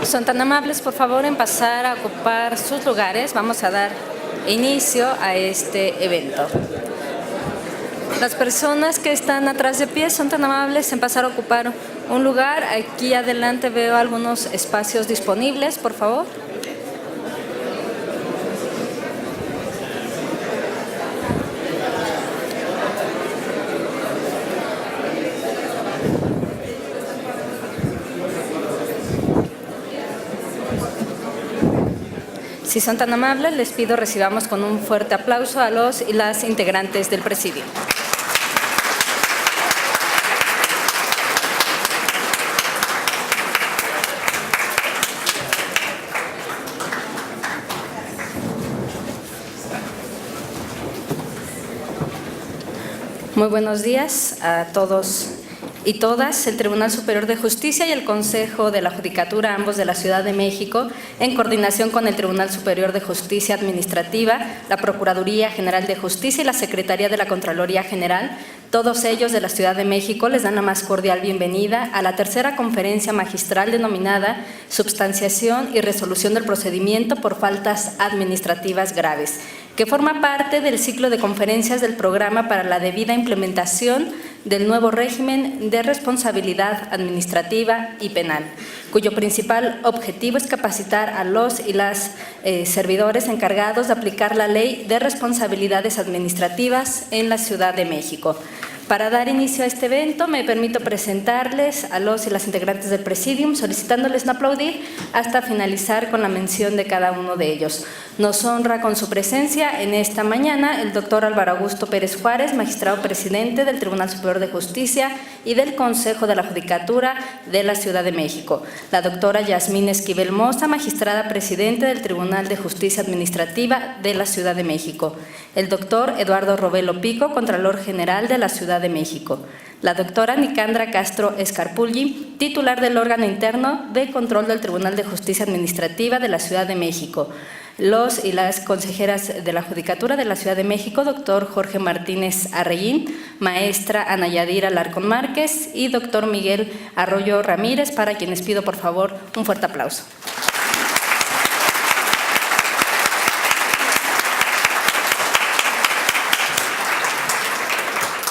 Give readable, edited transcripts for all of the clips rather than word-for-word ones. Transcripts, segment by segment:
Son tan amables, por favor, en pasar a ocupar sus lugares. Vamos a dar inicio a este evento. Las personas que están atrás de pie son tan amables en pasar a ocupar un lugar. Aquí adelante veo algunos espacios disponibles, por favor. Si son tan amables, les pido recibamos con un fuerte aplauso a los y las integrantes del presidio. Muy buenos días a todos y todas. El Tribunal Superior de Justicia y el Consejo de la Judicatura, ambos de la Ciudad de México, en coordinación con el Tribunal Superior de Justicia Administrativa, la Procuraduría General de Justicia y la Secretaría de la Contraloría General, todos ellos de la Ciudad de México, les dan la más cordial bienvenida a la tercera conferencia magistral denominada Substanciación y Resolución del Procedimiento por Faltas Administrativas Graves, que forma parte del ciclo de conferencias del Programa para la debida implementación del nuevo régimen de responsabilidad administrativa y penal, cuyo principal objetivo es capacitar a los y las servidores encargados de aplicar la Ley de Responsabilidades Administrativas en la Ciudad de México. Para dar inicio a este evento, me permito presentarles a los y las integrantes del Presidium, solicitándoles no aplaudir hasta finalizar con la mención de cada uno de ellos. Nos honra con su presencia en esta mañana el doctor Álvaro Augusto Pérez Juárez, magistrado presidente del Tribunal Superior de Justicia y del Consejo de la Judicatura de la Ciudad de México. La doctora Yasmín Esquivel Moza, magistrada presidente del Tribunal de Justicia Administrativa de la Ciudad de México. El doctor Eduardo Robelo Pico, Contralor General de la Ciudad de México. La doctora Nicandra Castro Escarpulli, titular del órgano interno de control del Tribunal de Justicia Administrativa de la Ciudad de México. Los y las consejeras de la Judicatura de la Ciudad de México, doctor Jorge Martínez Arreguín, maestra Ana Yadira Alarcón Márquez y doctor Miguel Arroyo Ramírez, para quienes pido por favor un fuerte aplauso.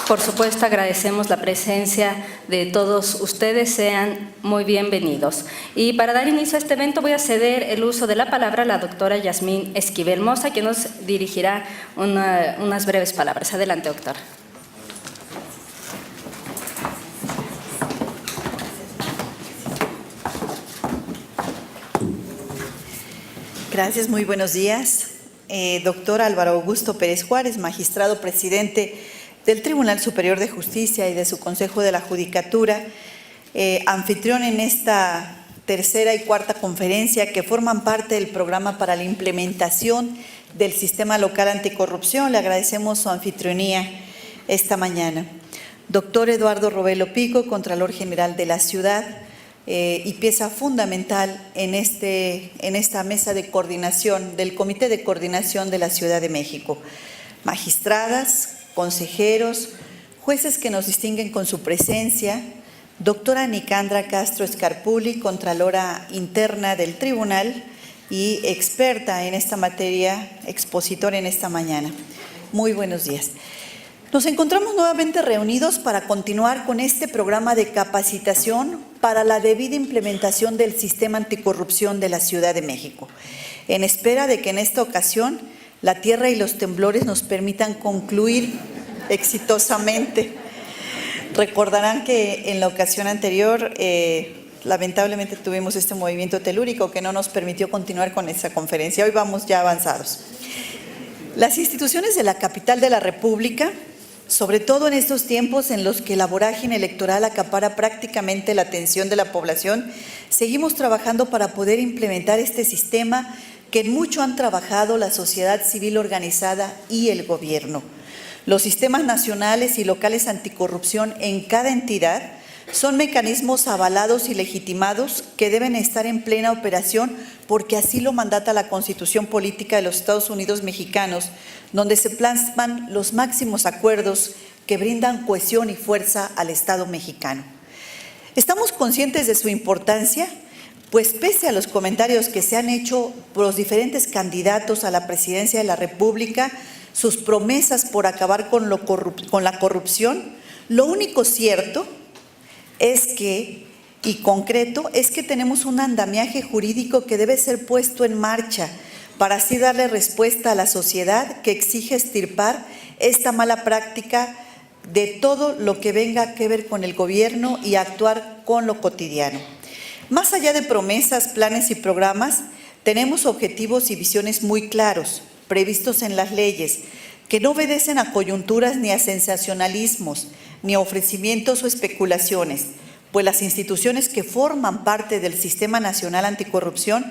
Por supuesto, agradecemos la presencia de todos ustedes, sean muy bienvenidos. Y para dar inicio a este evento voy a ceder el uso de la palabra a la doctora Yasmín Esquivel Moza, quien nos dirigirá unas breves palabras. Adelante, doctora. Gracias, muy buenos días. Doctor Álvaro Augusto Pérez Juárez, magistrado presidente del Tribunal Superior de Justicia y de su Consejo de la Judicatura, anfitrión en esta tercera y cuarta conferencia que forman parte del programa para la implementación del Sistema Local Anticorrupción. Le agradecemos su anfitrionía esta mañana. Doctor Eduardo Robelo Pico, Contralor General de la Ciudad y pieza fundamental en esta mesa de coordinación del Comité de Coordinación de la Ciudad de México. Magistradas, consejeros, jueces que nos distinguen con su presencia, doctora Nicandra Castro Escarpulli, Contralora Interna del Tribunal y experta en esta materia, expositora en esta mañana. Muy buenos días. Nos encontramos nuevamente reunidos para continuar con este programa de capacitación para la debida implementación del Sistema Anticorrupción de la Ciudad de México, en espera de que en esta ocasión la tierra y los temblores nos permitan concluir exitosamente. Recordarán que en la ocasión anterior, lamentablemente tuvimos este movimiento telúrico que no nos permitió continuar con esta conferencia. Hoy vamos ya avanzados. Las instituciones de la capital de la República, sobre todo en estos tiempos en los que la vorágine electoral acapara prácticamente la atención de la población, seguimos trabajando para poder implementar este sistema que en mucho han trabajado la sociedad civil organizada y el gobierno. Los sistemas nacionales y locales anticorrupción en cada entidad son mecanismos avalados y legitimados que deben estar en plena operación porque así lo mandata la Constitución Política de los Estados Unidos Mexicanos, donde se plasman los máximos acuerdos que brindan cohesión y fuerza al Estado mexicano. Estamos conscientes de su importancia pues pese a los comentarios que se han hecho por los diferentes candidatos a la presidencia de la República, sus promesas por acabar con la corrupción, lo único cierto es que, y concreto, es que tenemos un andamiaje jurídico que debe ser puesto en marcha para así darle respuesta a la sociedad que exige extirpar esta mala práctica de todo lo que venga que ver con el gobierno y actuar con lo cotidiano. Más allá de promesas, planes y programas, tenemos objetivos y visiones muy claros, previstos en las leyes, que no obedecen a coyunturas ni a sensacionalismos, ni a ofrecimientos o especulaciones, pues las instituciones que forman parte del Sistema Nacional Anticorrupción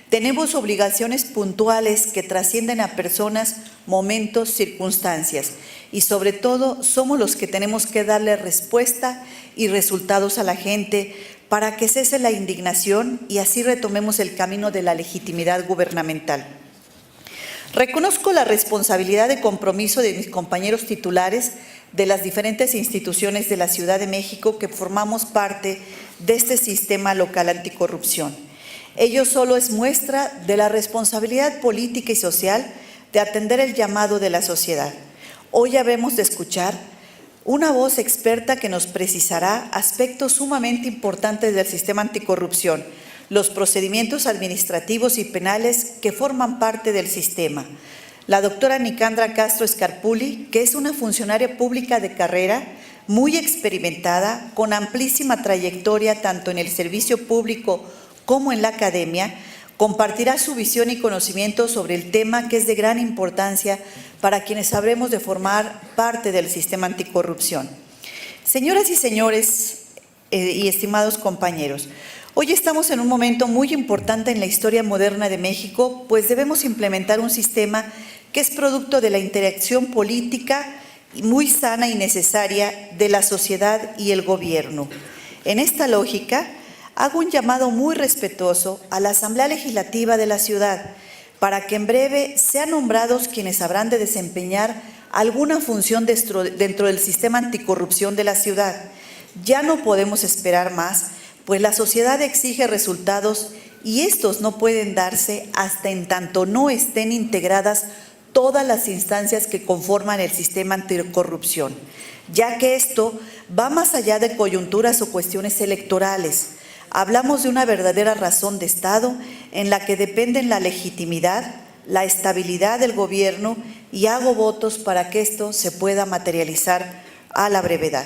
tenemos obligaciones puntuales que trascienden a personas, momentos, circunstancias y sobre todo somos los que tenemos que darle respuesta y resultados a la gente para que cese la indignación y así retomemos el camino de la legitimidad gubernamental. Reconozco la responsabilidad de compromiso de mis compañeros titulares de las diferentes instituciones de la Ciudad de México que formamos parte de este sistema local anticorrupción. Ello solo es muestra de la responsabilidad política y social de atender el llamado de la sociedad. Hoy habemos de escuchar una voz experta que nos precisará aspectos sumamente importantes del sistema anticorrupción, los procedimientos administrativos y penales que forman parte del sistema. La doctora Nicandra Castro Scarpulli, que es una funcionaria pública de carrera, muy experimentada, con amplísima trayectoria tanto en el servicio público como en la academia, compartirá su visión y conocimiento sobre el tema que es de gran importancia para quienes sabremos de formar parte del sistema anticorrupción. Señoras y señores y estimados compañeros, hoy estamos en un momento muy importante en la historia moderna de México, pues debemos implementar un sistema que es producto de la interacción política muy sana y necesaria de la sociedad y el gobierno. En esta lógica, hago un llamado muy respetuoso a la Asamblea Legislativa de la ciudad para que en breve sean nombrados quienes habrán de desempeñar alguna función dentro del sistema anticorrupción de la ciudad. Ya no podemos esperar más, pues la sociedad exige resultados y estos no pueden darse hasta en tanto no estén integradas todas las instancias que conforman el sistema anticorrupción, ya que esto va más allá de coyunturas o cuestiones electorales. Hablamos de una verdadera razón de Estado en la que dependen la legitimidad, la estabilidad del gobierno y hago votos para que esto se pueda materializar a la brevedad.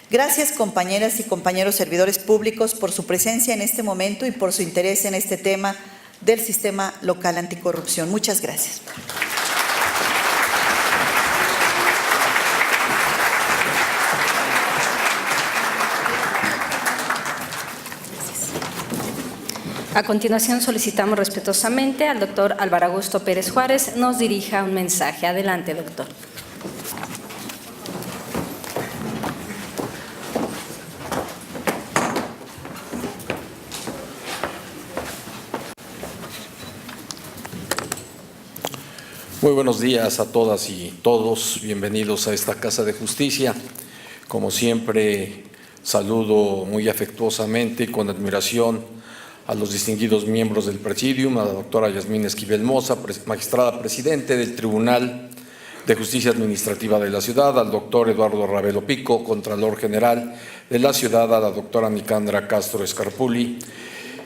Gracias, compañeras y compañeros servidores públicos, por su presencia en este momento y por su interés en este tema del sistema local anticorrupción. Muchas gracias. A continuación, solicitamos respetuosamente al doctor Álvaro Augusto Pérez Juárez nos dirija un mensaje. Adelante, doctor. Muy buenos días a todas y todos. Bienvenidos a esta Casa de Justicia. Como siempre, saludo muy afectuosamente y con admiración a los distinguidos miembros del Presidium, a la doctora Yasmín Esquivel Moza, magistrada presidente del Tribunal de Justicia Administrativa de la Ciudad, al doctor Eduardo Ravelo Pico, Contralor General de la Ciudad, a la doctora Nicandra Castro Scarpulli,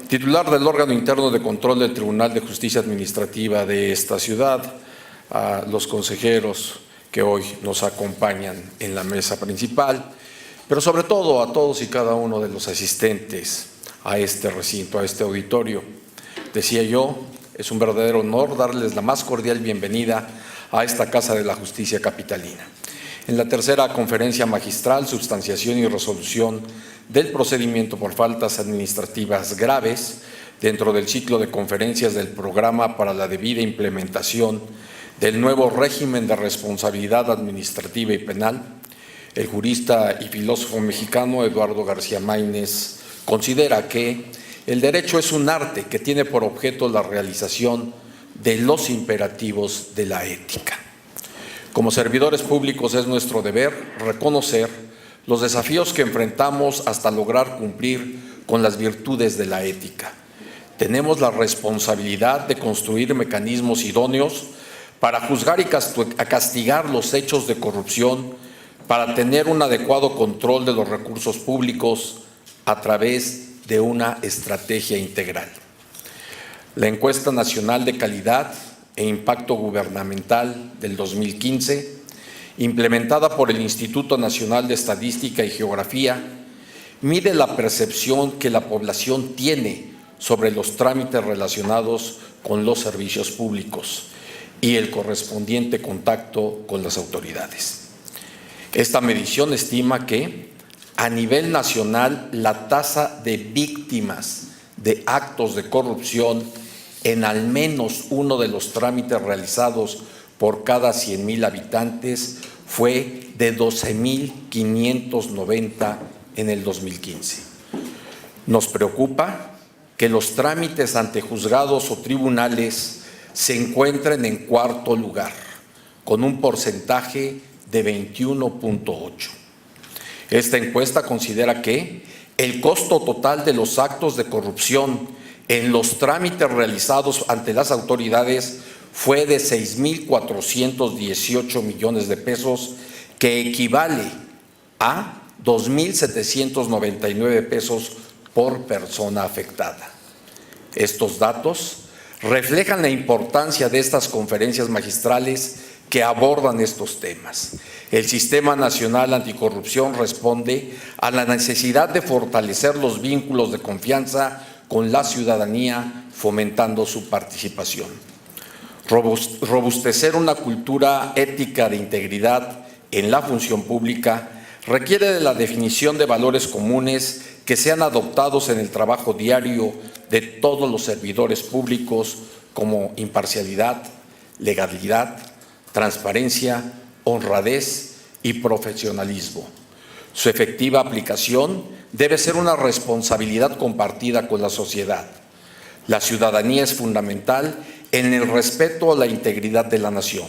titular del órgano interno de control del Tribunal de Justicia Administrativa de esta ciudad, a los consejeros que hoy nos acompañan en la mesa principal, pero sobre todo a todos y cada uno de los asistentes a este recinto, a este auditorio. Decía yo, es un verdadero honor darles la más cordial bienvenida a esta Casa de la Justicia Capitalina. En la tercera conferencia magistral, Substanciación y Resolución del Procedimiento por Faltas Administrativas Graves, dentro del ciclo de conferencias del Programa para la Debida Implementación del Nuevo Régimen de Responsabilidad Administrativa y Penal, el jurista y filósofo mexicano Eduardo García Maínez considera que el derecho es un arte que tiene por objeto la realización de los imperativos de la ética. Como servidores públicos es nuestro deber reconocer los desafíos que enfrentamos hasta lograr cumplir con las virtudes de la ética. tenemos la responsabilidad de construir mecanismos idóneos para juzgar y castigar los hechos de corrupción, para tener un adecuado control de los recursos públicos a través de una estrategia integral. La Encuesta Nacional de Calidad e Impacto Gubernamental del 2015, implementada por el Instituto Nacional de Estadística y Geografía, mide la percepción que la población tiene sobre los trámites relacionados con los servicios públicos y el correspondiente contacto con las autoridades. Esta medición estima que, a nivel nacional, la tasa de víctimas de actos de corrupción en al menos uno de los trámites realizados por cada 100,000 habitantes fue de 12,590 en el 2015. Nos preocupa que los trámites ante juzgados o tribunales se encuentren en cuarto lugar, con un porcentaje de 21.8. Esta encuesta considera que el costo total de los actos de corrupción en los trámites realizados ante las autoridades fue de 6,418 millones de pesos, que equivale a 2,799 pesos por persona afectada. Estos datos reflejan la importancia de estas conferencias magistrales que abordan estos temas. El Sistema Nacional Anticorrupción responde a la necesidad de fortalecer los vínculos de confianza con la ciudadanía, fomentando su participación. Robustecer una cultura ética de integridad en la función pública requiere de la definición de valores comunes que sean adoptados en el trabajo diario de todos los servidores públicos, como imparcialidad, legalidad, transparencia, honradez y profesionalismo. Su efectiva aplicación debe ser una responsabilidad compartida con la sociedad. La ciudadanía es fundamental en el respeto a la integridad de la nación,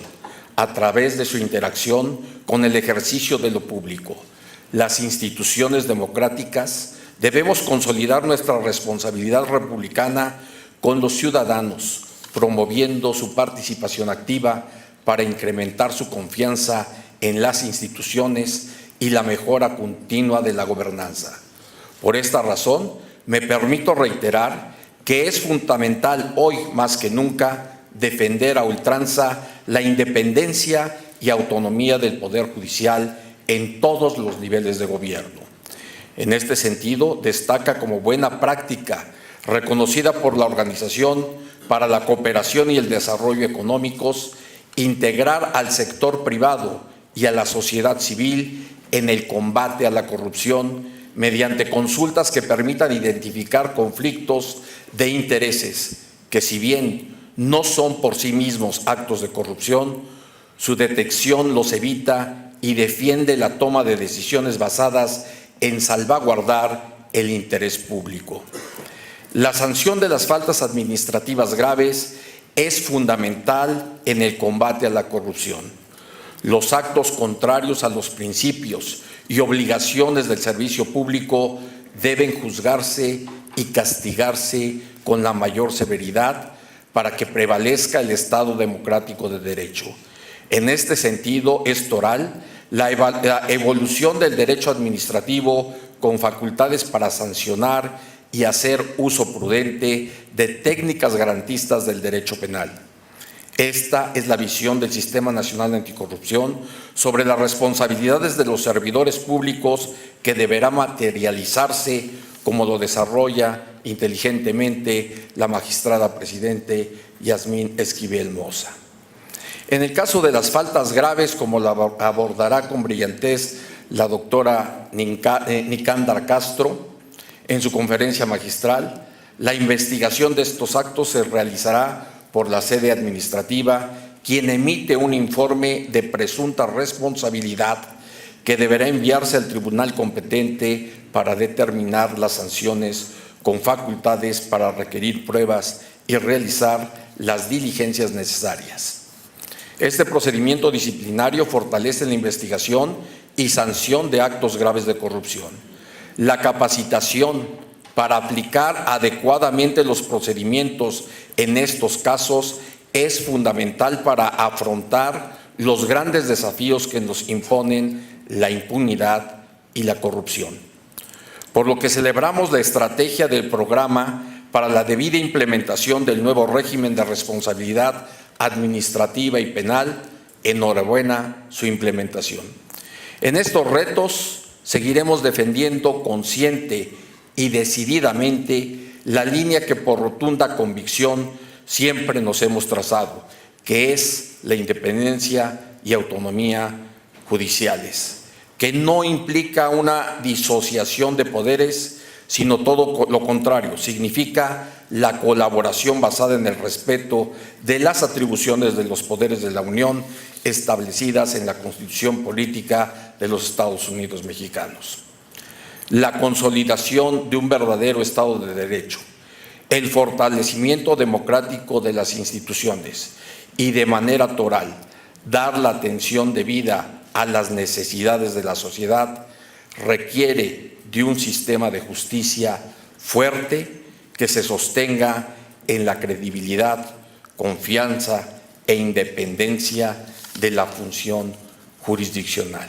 a través de su interacción con el ejercicio de lo público. Las instituciones democráticas debemos consolidar nuestra responsabilidad republicana con los ciudadanos, promoviendo su participación activa para incrementar su confianza en las instituciones y la mejora continua de la gobernanza. Por esta razón, me permito reiterar que es fundamental hoy más que nunca defender a ultranza la independencia y autonomía del Poder Judicial en todos los niveles de gobierno. En este sentido, destaca como buena práctica reconocida por la Organización para la Cooperación y el Desarrollo Económicos, integrar al sector privado y a la sociedad civil en el combate a la corrupción mediante consultas que permitan identificar conflictos de intereses que, si bien no son por sí mismos actos de corrupción, su detección los evita y defiende la toma de decisiones basadas en salvaguardar el interés público. La sanción de las faltas administrativas graves es fundamental en el combate a la corrupción. Los actos contrarios a los principios y obligaciones del servicio público deben juzgarse y castigarse con la mayor severidad para que prevalezca el Estado democrático de derecho. En este sentido, es toral la evolución del derecho administrativo con facultades para sancionar y hacer uso prudente de técnicas garantistas del derecho penal. Esta es la visión del Sistema Nacional Anticorrupción sobre las responsabilidades de los servidores públicos, que deberá materializarse como lo desarrolla inteligentemente la magistrada presidente Yasmín Esquivel Moza. En el caso de las faltas graves, como la abordará con brillantez la doctora Nicandra Castro en su conferencia magistral, la investigación de estos actos se realizará por la sede administrativa, quien emite un informe de presunta responsabilidad que deberá enviarse al tribunal competente para determinar las sanciones, con facultades para requerir pruebas y realizar las diligencias necesarias. Este procedimiento disciplinario fortalece la investigación y sanción de actos graves de corrupción. La capacitación para aplicar adecuadamente los procedimientos en estos casos es fundamental para afrontar los grandes desafíos que nos imponen la impunidad y la corrupción. Por lo que celebramos la estrategia del programa para la debida implementación del nuevo régimen de responsabilidad administrativa y penal. Enhorabuena su implementación. En estos retos seguiremos defendiendo consciente y decididamente la línea que por rotunda convicción siempre nos hemos trazado, que es la independencia y autonomía judiciales, que no implica una disociación de poderes, sino todo lo contrario, significa la colaboración basada en el respeto de las atribuciones de los poderes de la Unión establecidas en la Constitución Política de los Estados Unidos mexicanos. La consolidación de un verdadero Estado de Derecho, el fortalecimiento democrático de las instituciones y de manera toral dar la atención debida a las necesidades de la sociedad requiere de un sistema de justicia fuerte que se sostenga en la credibilidad, confianza e independencia de la función jurisdiccional.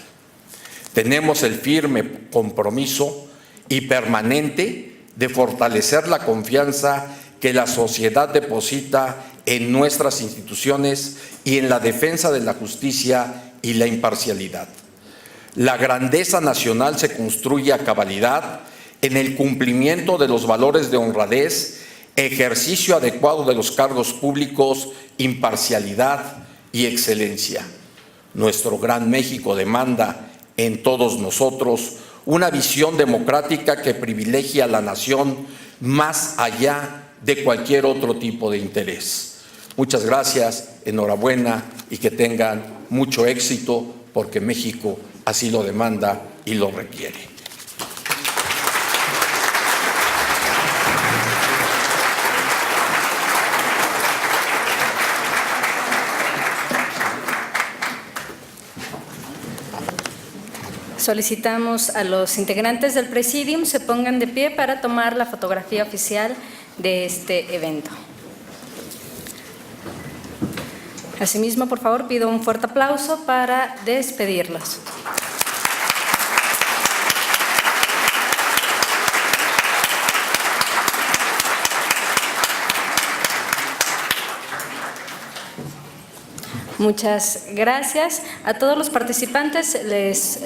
Tenemos el firme compromiso y permanente de fortalecer la confianza que la sociedad deposita en nuestras instituciones y en la defensa de la justicia y la imparcialidad. La grandeza nacional se construye a cabalidad en el cumplimiento de los valores de honradez, ejercicio adecuado de los cargos públicos, imparcialidad y excelencia. Nuestro gran México demanda en todos nosotros una visión democrática que privilegie a la nación más allá de cualquier otro tipo de interés. Muchas gracias, enhorabuena y que tengan mucho éxito porque México así lo demanda y lo requiere. Solicitamos a los integrantes del Presidium se pongan de pie para tomar la fotografía oficial de este evento. Asimismo, por favor, pido un fuerte aplauso para despedirlos. Muchas gracias. A todos los participantes les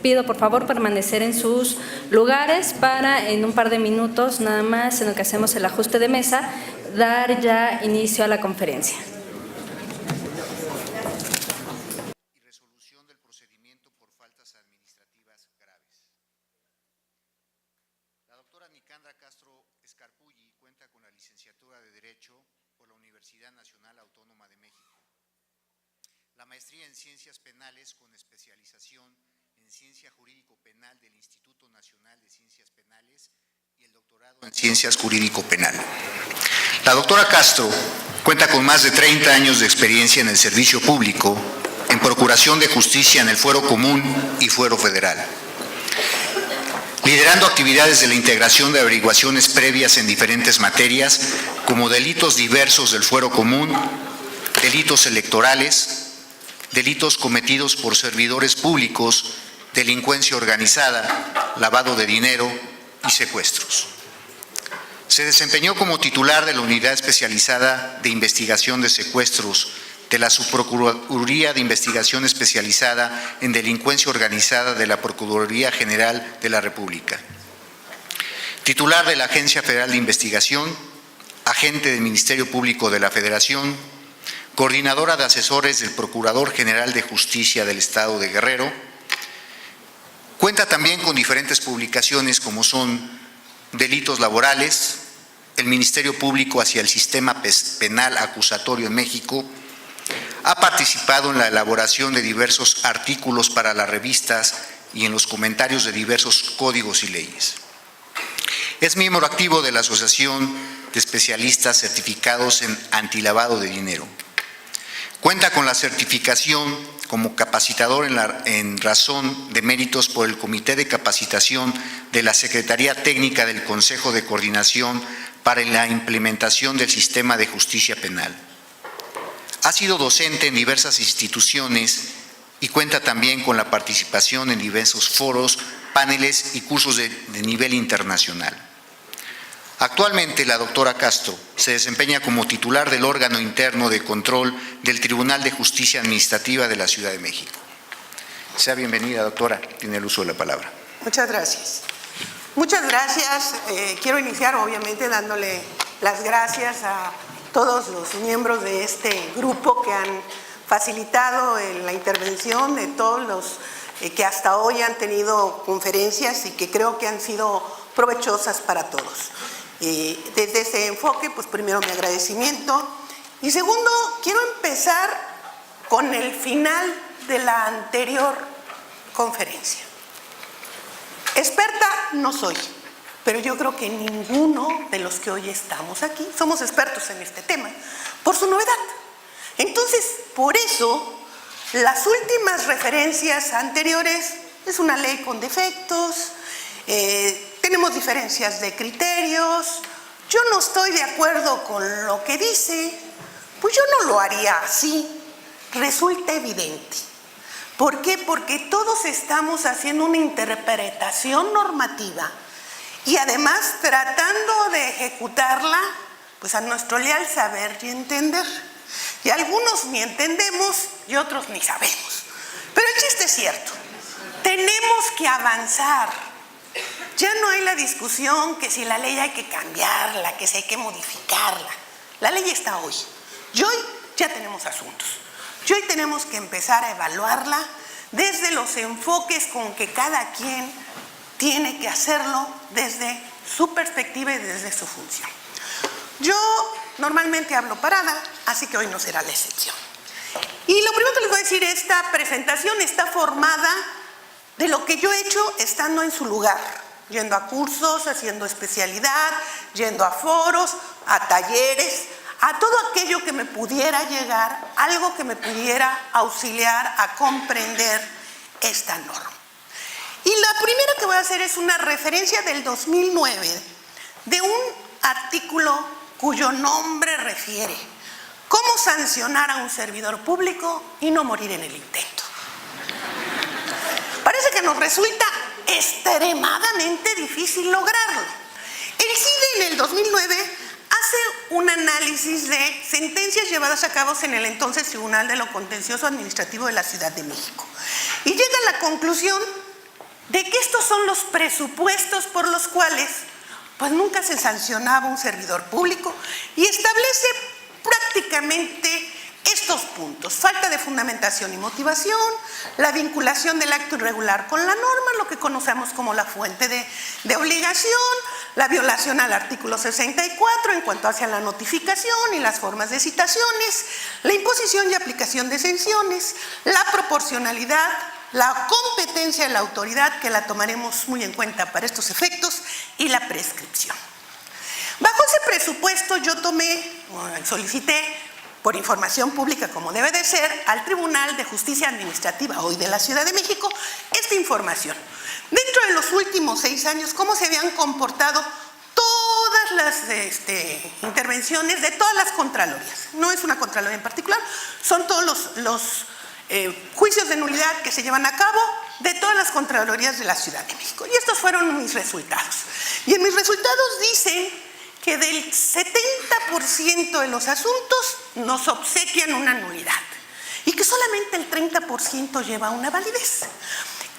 pido por favor permanecer en sus lugares para en un par de minutos nada más en lo que hacemos el ajuste de mesa, dar ya inicio a la conferencia. Y resolución del procedimiento por faltas administrativas graves. La doctora Nicandra Castro Escarpulli cuenta con la licenciatura de Derecho por la Universidad Nacional Autónoma de México, la maestría en Ciencias Penales con especialización en Ciencia Jurídico Penal del Instituto Nacional de Ciencias Penales y el doctorado en Ciencias Jurídico Penal. La doctora Castro cuenta con más de 30 años de experiencia en el servicio público, en procuración de justicia en el Fuero Común y Fuero Federal, liderando actividades de la integración de averiguaciones previas en diferentes materias como delitos diversos del Fuero Común, delitos electorales, delitos cometidos por servidores públicos, delincuencia organizada, lavado de dinero y secuestros. Se desempeñó como titular de la Unidad Especializada de Investigación de Secuestros de la Subprocuraduría de Investigación Especializada en Delincuencia Organizada de la Procuraduría General de la República. Titular de la Agencia Federal de Investigación, agente del Ministerio Público de la Federación, coordinadora de asesores del Procurador General de Justicia del Estado de Guerrero. Cuenta también con diferentes publicaciones como son Delitos Laborales, el Ministerio Público hacia el Sistema Penal Acusatorio en México. Ha participado en la elaboración de diversos artículos para las revistas y en los comentarios de diversos códigos y leyes. Es miembro activo de la Asociación de Especialistas Certificados en Antilavado de Dinero. Cuenta con la certificación como capacitador en razón de méritos por el Comité de Capacitación de la Secretaría Técnica del Consejo de Coordinación para la implementación del sistema de justicia penal. Ha sido docente en diversas instituciones y cuenta también con la participación en diversos foros, paneles y cursos de nivel internacional. Actualmente, la doctora Castro se desempeña como titular del órgano interno de control del Tribunal de Justicia Administrativa de la Ciudad de México. Sea bienvenida, doctora. Tiene el uso de la palabra. Muchas gracias. Muchas gracias. Quiero iniciar, obviamente, dándole las gracias a todos los miembros de este grupo que han facilitado la intervención, de todos los que hasta hoy han tenido conferencias y que creo que han sido provechosas para todos. Desde ese enfoque, pues primero mi agradecimiento. Y segundo, quiero empezar con el final de la anterior conferencia. Experta no soy, pero yo creo que ninguno de los que hoy estamos aquí somos expertos en este tema, por su novedad. Entonces, por eso, las últimas referencias anteriores es una ley con defectos, tenemos diferencias de criterios, yo no estoy de acuerdo con lo que dice, pues yo no lo haría así, resulta evidente. ¿Por qué? Porque todos estamos haciendo una interpretación normativa y además tratando de ejecutarla pues a nuestro leal saber y entender. Y algunos ni entendemos y otros ni sabemos. Pero el chiste es cierto, tenemos que avanzar. Ya no hay la discusión que si la ley hay que cambiarla, que si hay que modificarla. La ley está hoy. Y hoy ya tenemos asuntos. Y hoy tenemos que empezar a evaluarla desde los enfoques con que cada quien tiene que hacerlo desde su perspectiva y desde su función. Yo normalmente hablo parada, así que hoy no será la excepción. Y lo primero que les voy a decir, esta presentación está formada de lo que yo he hecho estando en su lugar, yendo a cursos, haciendo especialidad, yendo a foros, a talleres, a todo aquello que me pudiera llegar, algo que me pudiera auxiliar a comprender esta norma. Y la primera que voy a hacer es una referencia del 2009 de un artículo cuyo nombre refiere cómo sancionar a un servidor público y no morir en el intento. Parece que nos resulta extremadamente difícil lograrlo. El CIDE en el 2009 hace un análisis de sentencias llevadas a cabo en el entonces Tribunal de lo Contencioso Administrativo de la Ciudad de México y llega a la conclusión de que estos son los presupuestos por los cuales pues nunca se sancionaba un servidor público y establece prácticamente estos puntos: falta de fundamentación y motivación, la vinculación del acto irregular con la norma, lo que conocemos como la fuente de obligación, la violación al artículo 64 en cuanto hacia la notificación y las formas de citaciones, la imposición y aplicación de sanciones, la proporcionalidad, la competencia de la autoridad, que la tomaremos muy en cuenta para estos efectos, y la prescripción. Bajo ese presupuesto yo solicité por información pública, como debe de ser, al Tribunal de Justicia Administrativa, hoy de la Ciudad de México, esta información. Dentro de los últimos 6 años, cómo se habían comportado todas las intervenciones de todas las contralorías. No es una contraloría en particular, son todos los juicios de nulidad que se llevan a cabo de todas las contralorías de la Ciudad de México. Y estos fueron mis resultados. Y en mis resultados dicen que del 70% de los asuntos nos obsequian una nulidad y que solamente el 30% lleva una validez.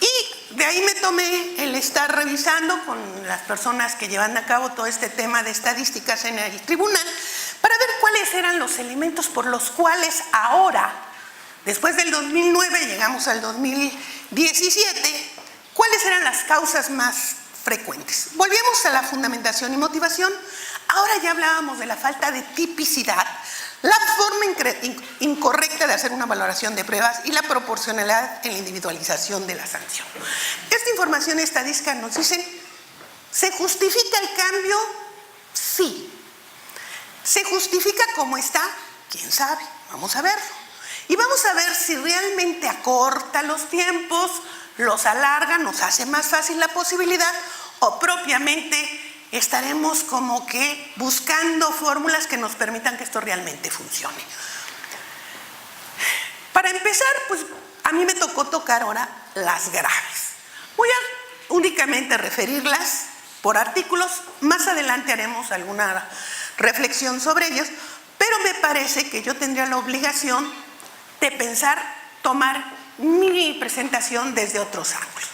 Y de ahí me tomé el estar revisando con las personas que llevan a cabo todo este tema de estadísticas en el tribunal para ver cuáles eran los elementos por los cuales ahora, después del 2009, llegamos al 2017, cuáles eran las causas más frecuentes. Volvemos a la fundamentación y motivación. Ahora ya hablábamos de la falta de tipicidad, la forma incorrecta de hacer una valoración de pruebas y la proporcionalidad en la individualización de la sanción. Esta información estadística nos dice, ¿se justifica el cambio? Sí. ¿Se justifica como está? ¿Quién sabe? Vamos a verlo. Y vamos a ver si realmente acorta los tiempos, los alarga, nos hace más fácil la posibilidad, o propiamente estaremos como que buscando fórmulas que nos permitan que esto realmente funcione. Para empezar, pues a mí me tocó tocar ahora las graves. Voy a únicamente referirlas por artículos, más adelante haremos alguna reflexión sobre ellos, pero me parece que yo tendría la obligación de tomar mi presentación desde otros ángulos.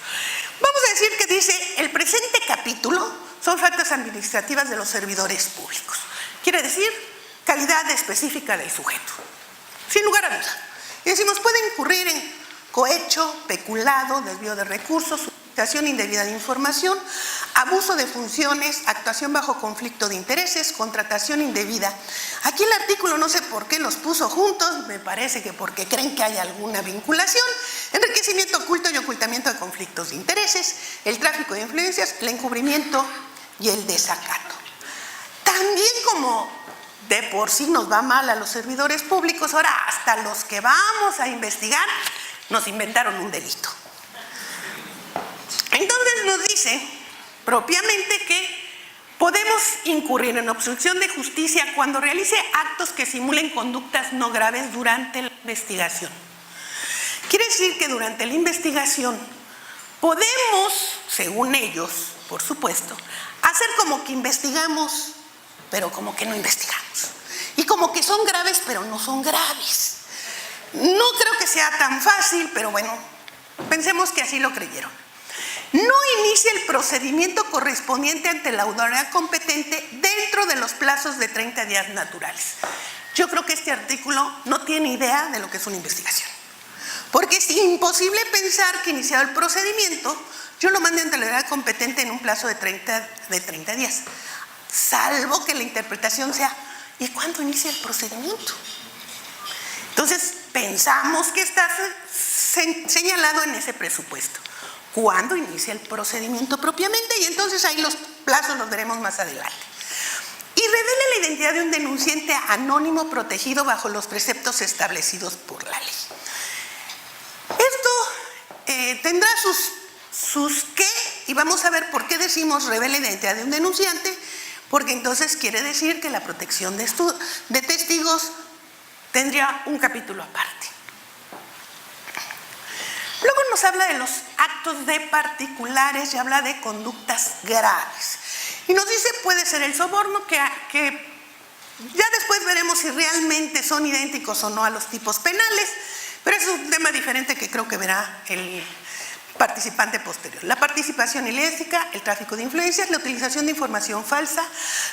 Vamos a decir que dice, el presente capítulo son faltas administrativas de los servidores públicos. Quiere decir, calidad específica del sujeto, sin lugar a duda. Y decimos, puede incurrir en cohecho, peculado, desvío de recursos, utilización indebida de información, abuso de funciones, actuación bajo conflicto de intereses, contratación indebida. Aquí el artículo no sé por qué los puso juntos, me parece que porque creen que hay alguna vinculación, enriquecimiento oculto y ocultamiento de conflictos de intereses, el tráfico de influencias, el encubrimiento y el desacato. También como de por sí nos va mal a los servidores públicos, ahora hasta los que vamos a investigar nos inventaron un delito. Entonces nos dice propiamente que podemos incurrir en obstrucción de justicia cuando realice actos que simulen conductas no graves durante la investigación. Quiere decir que durante la investigación podemos, según ellos, por supuesto, hacer como que investigamos, pero como que no investigamos. Y como que son graves, pero no son graves. No creo que sea tan fácil, pero bueno, pensemos que así lo creyeron. No inicia el procedimiento correspondiente ante la autoridad competente dentro de los plazos de 30 días naturales. Yo creo que este artículo no tiene idea de lo que es una investigación. Porque es imposible pensar que iniciado el procedimiento, yo lo mande ante la autoridad competente en un plazo de 30 días. Salvo que la interpretación sea, ¿y cuándo inicia el procedimiento? Entonces, pensamos que está señalado en ese presupuesto. ¿Cuándo inicia el procedimiento propiamente? Y entonces ahí los plazos los veremos más adelante. Y revela la identidad de un denunciante anónimo protegido bajo los preceptos establecidos por la ley. Esto tendrá sus qué, y vamos a ver por qué decimos revela la identidad de un denunciante, porque entonces quiere decir que la protección de testigos tendría un capítulo aparte. Luego nos habla de los actos de particulares y habla de conductas graves. Y nos dice, puede ser el soborno, que ya después veremos si realmente son idénticos o no a los tipos penales, pero es un tema diferente que creo que verá el participante posterior. La participación ilícita, el tráfico de influencias, la utilización de información falsa,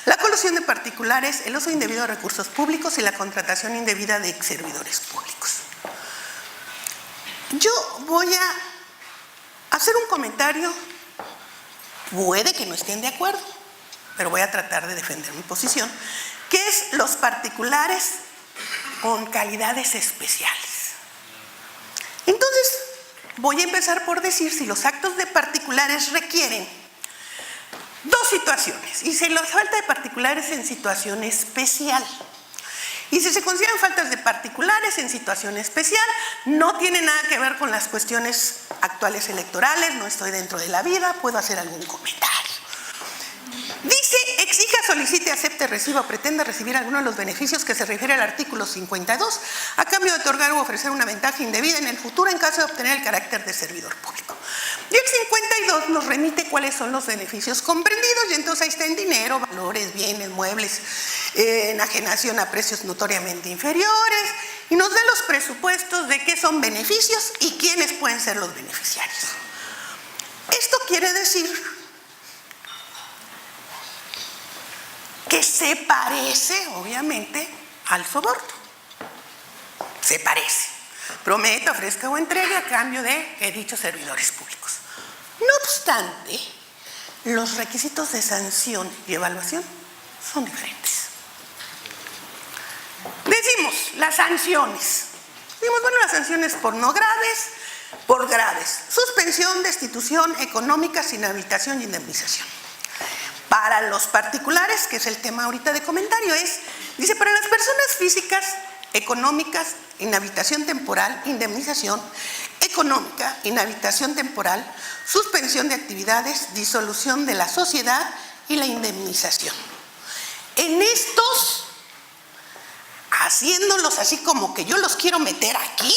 la colusión de particulares, el uso indebido de recursos públicos y la contratación indebida de servidores públicos. Yo voy a hacer un comentario, puede que no estén de acuerdo, pero voy a tratar de defender mi posición, que es los particulares con calidades especiales. Entonces, voy a empezar por decir si los actos de particulares requieren dos situaciones, y si la falta de particulares en situación especial. Y si se consideran faltas de particulares en situación especial, no tiene nada que ver con las cuestiones actuales electorales, no estoy dentro de la vida, puedo hacer algún comentario. Dice, exija, solicite, acepte, reciba o pretenda recibir alguno de los beneficios que se refiere al artículo 52 a cambio de otorgar o ofrecer una ventaja indebida en el futuro en caso de obtener el carácter de servidor público. Y el 52 nos remite cuáles son los beneficios comprendidos, y entonces ahí está en dinero, valores, bienes, muebles, enajenación a precios notoriamente inferiores, y nos da los presupuestos de qué son beneficios y quiénes pueden ser los beneficiarios. Esto quiere decir que se parece, obviamente, al soborno. Se parece. Prometa, ofrezca o entregue a cambio de dichos servidores públicos. No obstante, los requisitos de sanción y evaluación son diferentes. Decimos, las sanciones. Decimos, bueno, las sanciones por no graves, por graves. Suspensión, destitución económica sin habilitación y indemnización. Para los particulares, que es el tema ahorita de comentario, dice, para las personas físicas económicas, inhabilitación temporal, indemnización económica, inhabilitación temporal, suspensión de actividades, disolución de la sociedad y la indemnización. En estos, haciéndolos así como que yo los quiero meter aquí,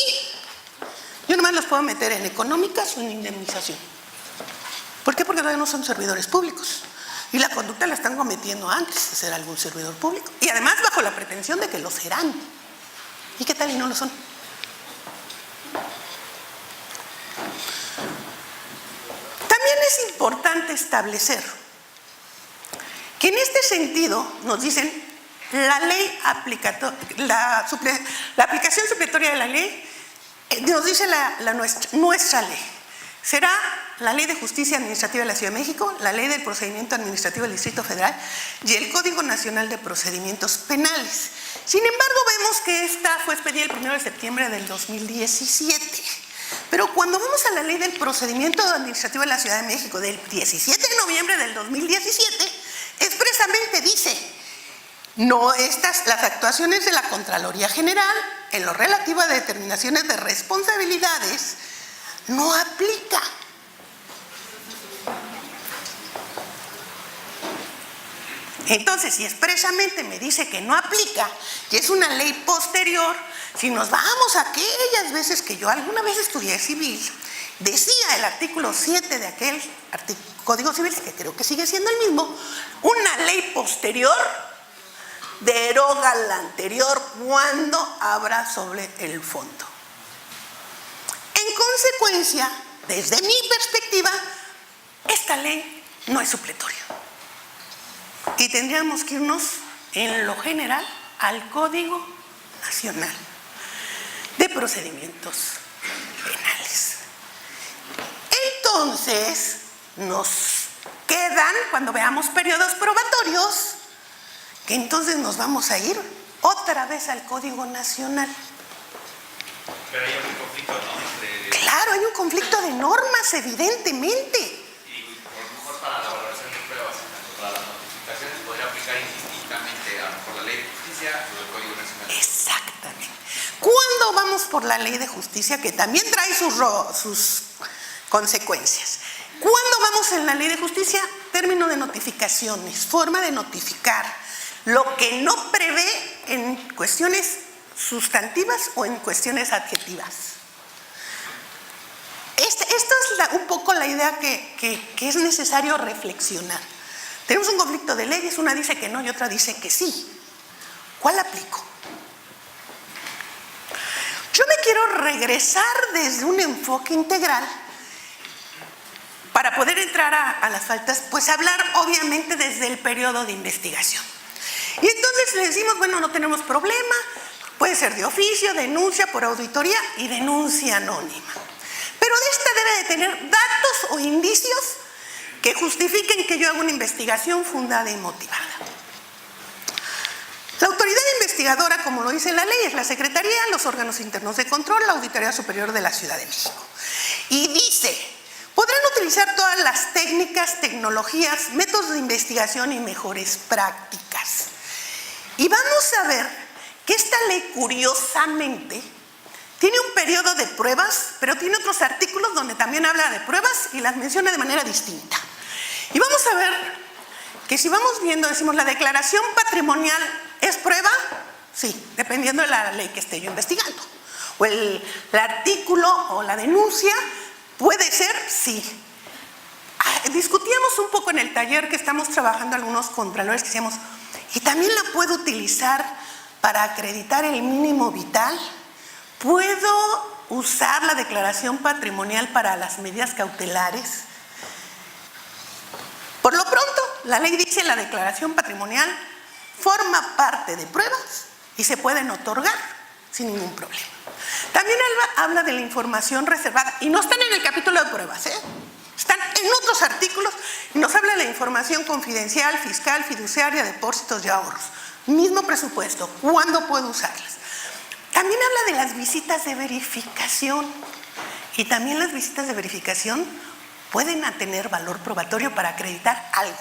yo nomás los puedo meter en económicas o en indemnización. ¿Por qué? Porque todavía no son servidores públicos. Y la conducta la están cometiendo antes de ser algún servidor público. Y además bajo la pretensión de que lo serán. ¿Y qué tal y no lo son? También es importante establecer que en este sentido nos dicen la ley la aplicación supletoria de la ley, nos dice nuestra ley. Será la Ley de Justicia Administrativa de la Ciudad de México, la Ley del Procedimiento Administrativo del Distrito Federal y el Código Nacional de Procedimientos Penales. Sin embargo, vemos que esta fue expedida el 1 de septiembre del 2017. Pero cuando vamos a la Ley del Procedimiento Administrativo de la Ciudad de México del 17 de noviembre del 2017, expresamente dice: las actuaciones de la Contraloría General en lo relativo a determinaciones de responsabilidades no aplica. Entonces, si expresamente me dice que no aplica, y es una ley posterior, si nos vamos a aquellas veces que yo alguna vez estudié civil, decía el artículo 7 de aquel Código Civil, que creo que sigue siendo el mismo, una ley posterior deroga la anterior cuando habla sobre el fondo. En consecuencia, desde mi perspectiva, esta ley no es supletoria. Y tendríamos que irnos, en lo general, al Código Nacional de Procedimientos Penales. Entonces, nos quedan, cuando veamos periodos probatorios, que entonces nos vamos a ir otra vez al Código Nacional. Pero hay un conflicto, ¿no? Claro, hay un conflicto de normas, evidentemente. Y por lo mejor para la valoración de pruebas, tanto para las notificaciones, podría aplicar indistintamente por la Ley de Justicia o el Código Nacional. Exactamente. ¿Cuándo vamos por la Ley de Justicia, que también trae sus consecuencias? ¿Cuándo vamos en la Ley de Justicia? Término de notificaciones, forma de notificar. Lo que no prevé en cuestiones sustantivas o en cuestiones adjetivas. Esta es un poco la idea que es necesario reflexionar. Tenemos un conflicto de leyes, una dice que no y otra dice que sí. ¿Cuál aplico? Yo me quiero regresar desde un enfoque integral para poder entrar a las faltas, pues hablar obviamente desde el periodo de investigación. Y entonces le decimos, bueno, no tenemos problema, puede ser de oficio, denuncia por auditoría y denuncia anónima. Pero esta debe de tener datos o indicios que justifiquen que yo haga una investigación fundada y motivada. La autoridad investigadora, como lo dice la ley, es la Secretaría, los órganos internos de control, la Auditoría Superior de la Ciudad de México. Y dice: podrán utilizar todas las técnicas, tecnologías, métodos de investigación y mejores prácticas. Y vamos a ver que esta ley, curiosamente, tiene un periodo de pruebas, pero tiene otros artículos donde también habla de pruebas y las menciona de manera distinta. Y vamos a ver que si vamos viendo, decimos, ¿la declaración patrimonial es prueba? Sí, dependiendo de la ley que esté yo investigando. O el artículo o la denuncia puede ser sí. Discutíamos un poco en el taller que estamos trabajando algunos contralores que decíamos, ¿y también la puedo utilizar para acreditar el mínimo vital? ¿Puedo usar la declaración patrimonial para las medidas cautelares? Por lo pronto, la ley dice la declaración patrimonial forma parte de pruebas y se pueden otorgar sin ningún problema. También habla de la información reservada y no están en el capítulo de pruebas, están en otros artículos y nos habla de la información confidencial, fiscal, fiduciaria, depósitos y ahorros. Mismo presupuesto, ¿cuándo puedo usarlas? También habla de las visitas de verificación y también las visitas de verificación pueden tener valor probatorio para acreditar algo.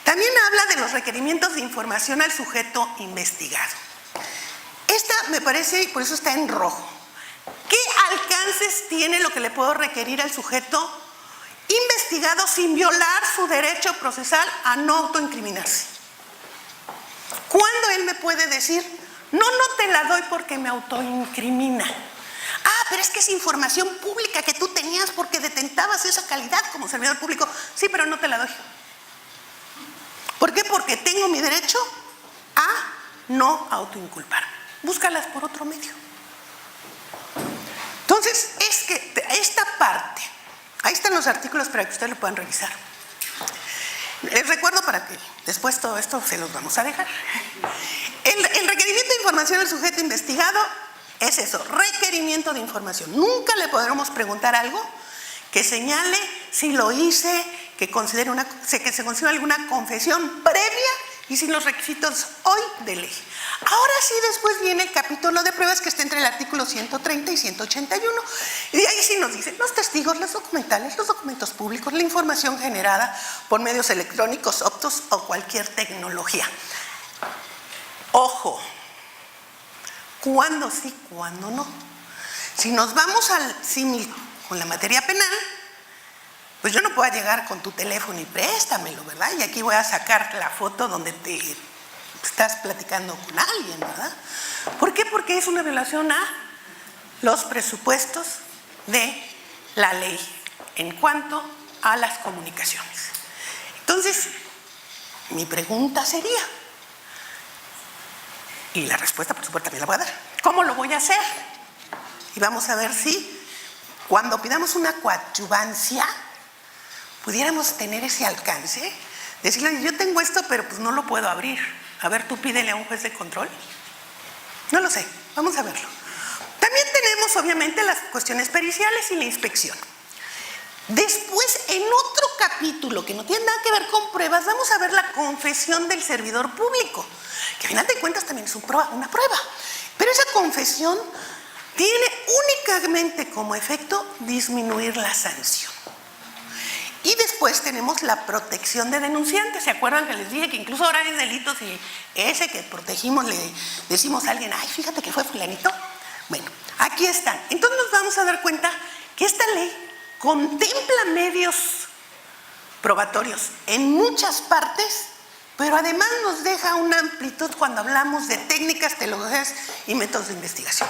También habla de los requerimientos de información al sujeto investigado. Esta me parece, y por eso está en rojo. ¿Qué alcances tiene lo que le puedo requerir al sujeto investigado sin violar su derecho procesal a no autoincriminarse? ¿Cuándo él me puede decir, no te la doy porque me autoincrimina? Ah, pero es que es información pública que tú tenías porque detentabas esa calidad como servidor público. Sí, pero no te la doy. ¿Por qué? Porque tengo mi derecho a no autoinculparme. Búscalas por otro medio. Entonces, es que esta parte, ahí están los artículos para que ustedes lo puedan revisar. Les recuerdo para que después todo esto se los vamos a dejar. El requerimiento de información al sujeto investigado es eso, requerimiento de información. Nunca le podremos preguntar algo que señale si lo hice, que se considere alguna confesión previa y sin los requisitos hoy de ley. Ahora sí, después viene el capítulo de pruebas que está entre el artículo 130 y 181. Y ahí sí nos dicen los testigos, los documentales, los documentos públicos, la información generada por medios electrónicos, optos o cualquier tecnología. Ojo, ¿cuándo sí, cuándo no? Si nos vamos al símil con la materia penal, pues yo no puedo llegar con tu teléfono y préstamelo, ¿verdad? Y aquí voy a sacar la foto donde te estás platicando con alguien, ¿verdad? ¿Por qué? Porque es una violación a los presupuestos de la ley en cuanto a las comunicaciones. Entonces, mi pregunta sería, y la respuesta por supuesto también la voy a dar, ¿cómo lo voy a hacer? Y vamos a ver si cuando pidamos una coadyuvancia pudiéramos tener ese alcance, decirle, yo tengo esto pero pues no lo puedo abrir. A ver, tú pídele a un juez de control. No lo sé, vamos a verlo. También tenemos obviamente las cuestiones periciales y la inspección. Después, en otro capítulo que no tiene nada que ver con pruebas, vamos a ver la confesión del servidor público, que a final de cuentas también es una prueba. Pero esa confesión tiene únicamente como efecto disminuir la sanción. Y después tenemos la protección de denunciantes. ¿Se acuerdan que les dije que incluso ahora hay delitos y ese que protegimos le decimos a alguien, ay, fíjate que fue fulanito? Bueno, aquí están. Entonces nos vamos a dar cuenta que esta ley contempla medios probatorios en muchas partes, pero además nos deja una amplitud cuando hablamos de técnicas, tecnologías y métodos de investigación.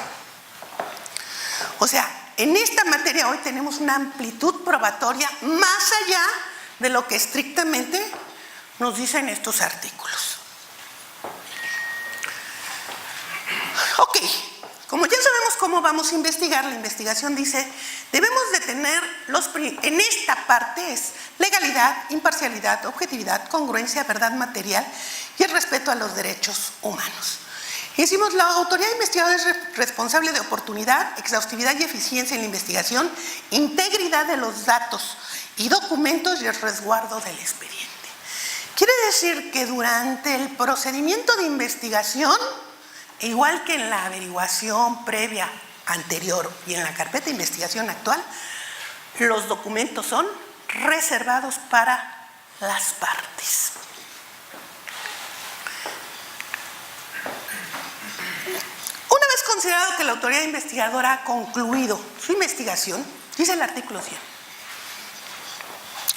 O sea, en esta materia hoy tenemos una amplitud probatoria más allá de lo que estrictamente nos dicen estos artículos. Ok, como ya sabemos cómo vamos a investigar, la investigación dice, debemos de tener en esta parte es legalidad, imparcialidad, objetividad, congruencia, verdad material y el respeto a los derechos humanos. Y decimos, la autoridad investigadora es responsable de oportunidad, exhaustividad y eficiencia en la investigación, integridad de los datos y documentos y el resguardo del expediente. Quiere decir que durante el procedimiento de investigación, igual que en la averiguación previa, anterior y en la carpeta de investigación actual, los documentos son reservados para las partes. Una vez considerado que la autoridad investigadora ha concluido su investigación, dice el artículo 100.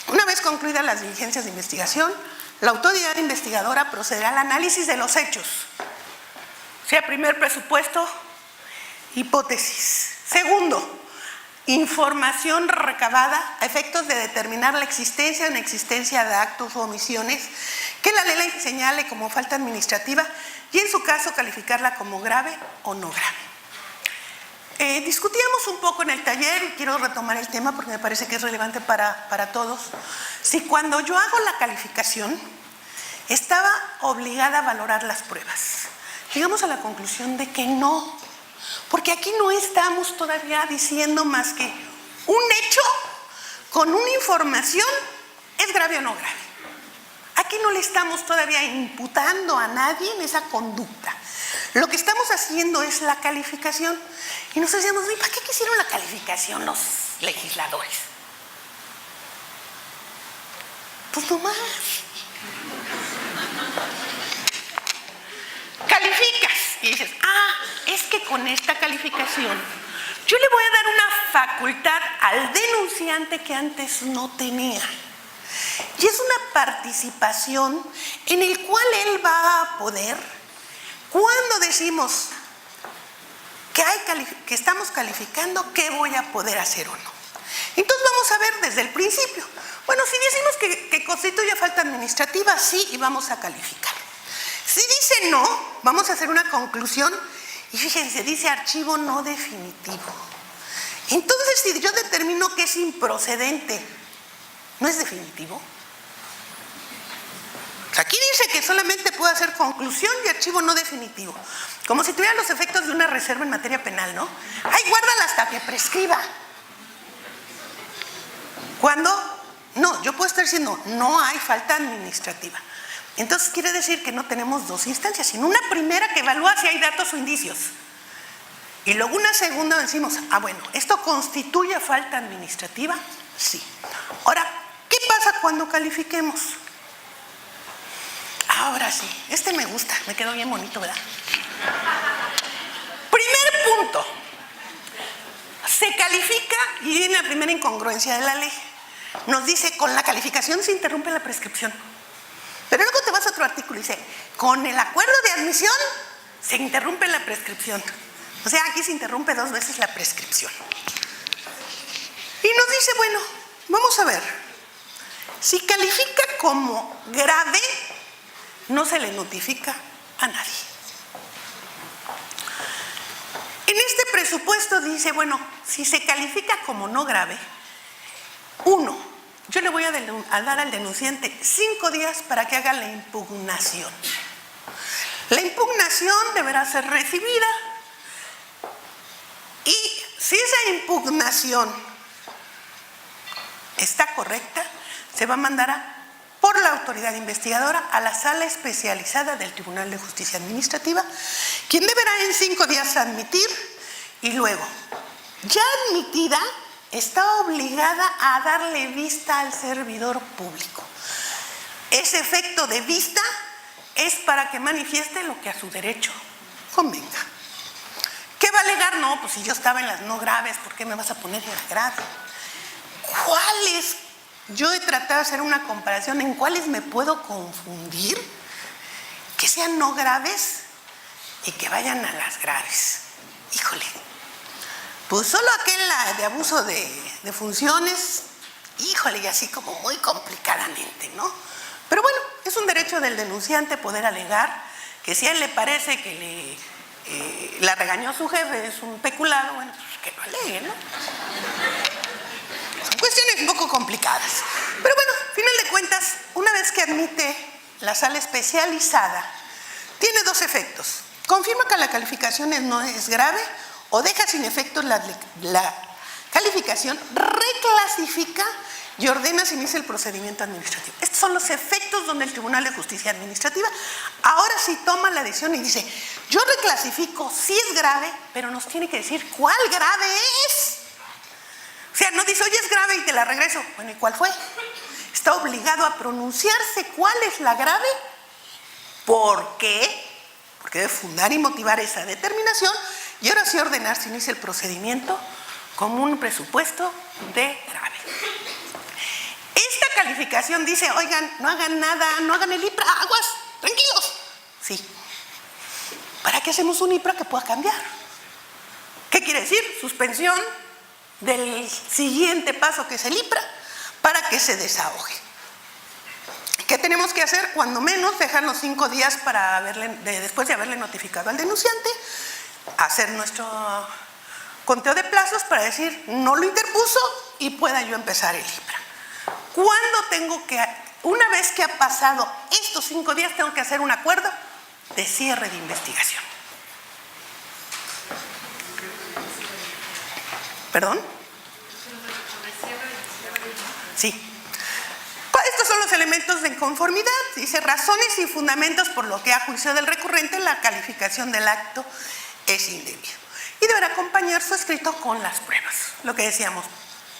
Una vez concluidas las diligencias de investigación, la autoridad investigadora procederá al análisis de los hechos. O sea, primer presupuesto, hipótesis. Segundo, información recabada a efectos de determinar la existencia o inexistencia de actos o omisiones que la ley señale como falta administrativa y en su caso calificarla como grave o no grave. Discutíamos un poco en el taller y quiero retomar el tema porque me parece que es relevante para todos. Si cuando yo hago la calificación estaba obligada a valorar las pruebas. Llegamos a la conclusión de que no, porque aquí no estamos todavía diciendo más que un hecho con una información es grave o no grave. Aquí no le estamos todavía imputando a nadie en esa conducta. Lo que estamos haciendo es la calificación. Y nos decíamos, ¿para qué quisieron la calificación los legisladores? Pues no más. Calificas. y dices, es que con esta calificación yo le voy a dar una facultad al denunciante que antes no tenía. Y es una participación en el cual él va a poder, cuando decimos que estamos calificando, ¿qué voy a poder hacer o no? Entonces vamos a ver desde el principio. Bueno, si decimos que constituye falta administrativa, sí, y vamos a calificar. Si dice no, vamos a hacer una conclusión y fíjense, dice archivo no definitivo. Entonces, si yo determino que es improcedente, ¿no es definitivo? Aquí dice que solamente puedo hacer conclusión y archivo no definitivo. Como si tuviera los efectos de una reserva en materia penal, ¿no? ¡Ay, guárdala hasta que prescriba! Cuando no, yo puedo estar diciendo no hay falta administrativa. Entonces quiere decir que no tenemos dos instancias, sino una primera que evalúa si hay datos o indicios. Y luego una segunda decimos, bueno, ¿esto constituye falta administrativa? Sí. Ahora, ¿qué pasa cuando califiquemos? Ahora sí, este me gusta, me quedó bien bonito, ¿verdad? Primer punto. Se califica y viene la primera incongruencia de la ley. Nos dice, con la calificación se interrumpe la prescripción. Pero luego te vas a otro artículo y dice, con el acuerdo de admisión se interrumpe la prescripción. O sea, aquí se interrumpe 2 veces la prescripción. Y nos dice, bueno, vamos a ver. Si califica como grave, no se le notifica a nadie. En este presupuesto dice, bueno, si se califica como no grave, 1, yo le voy a dar al denunciante 5 días para que haga la impugnación. La impugnación deberá ser recibida y si esa impugnación está correcta, se va a mandar por la autoridad investigadora a la sala especializada del Tribunal de Justicia Administrativa, quien deberá en 5 días admitir y luego, ya admitida, está obligada a darle vista al servidor público. Ese efecto de vista es para que manifieste lo que a su derecho convenga. ¿Qué va a alegar? No, pues si yo estaba en las no graves, ¿por qué me vas a poner en la grave? ¿Cuáles? Yo he tratado de hacer una comparación en cuáles me puedo confundir, que sean no graves y que vayan a las graves. Híjole. Pues solo aquel de abuso de funciones, híjole, y así como muy complicadamente, ¿no? Pero bueno, es un derecho del denunciante poder alegar que si a él le parece que la regañó a su jefe, es un peculado, bueno, pues que lo alegue, ¿no? Son cuestiones un poco complicadas. Pero bueno, al final de cuentas, una vez que admite la sala especializada, tiene 2 efectos. Confirma que la calificación no es grave, o deja sin efectos la calificación, reclasifica y ordena se inicia el procedimiento administrativo. Estos son los efectos donde el Tribunal de Justicia Administrativa ahora sí toma la decisión y dice, yo reclasifico, sí es grave, pero nos tiene que decir cuál grave es. O sea, no dice, oye, es grave y te la regreso. Bueno, ¿y cuál fue? Está obligado a pronunciarse cuál es la grave. ¿Por qué? Porque debe fundar y motivar esa determinación y ahora sí ordenar se inicia el procedimiento como un presupuesto de grave. Esta calificación dice, oigan, no hagan nada, no hagan el IPRA, aguas, tranquilos. Sí. ¿Para qué hacemos un IPRA que pueda cambiar? ¿Qué quiere decir? Suspensión del siguiente paso que es el IPRA para que se desahogue. ¿Qué tenemos que hacer? Cuando menos dejar los 5 días para después de haberle notificado al denunciante, hacer nuestro conteo de plazos para decir no lo interpuso y pueda yo empezar el IPRA. ¿Cuándo tengo que, una vez que ha pasado estos 5 días, tengo que hacer un acuerdo de cierre de investigación? ¿Perdón? Sí. Estos son los elementos de inconformidad. Dice razones y fundamentos por lo que a juicio del recurrente la calificación del acto es indebido. Y deberá acompañar su escrito con las pruebas. Lo que decíamos,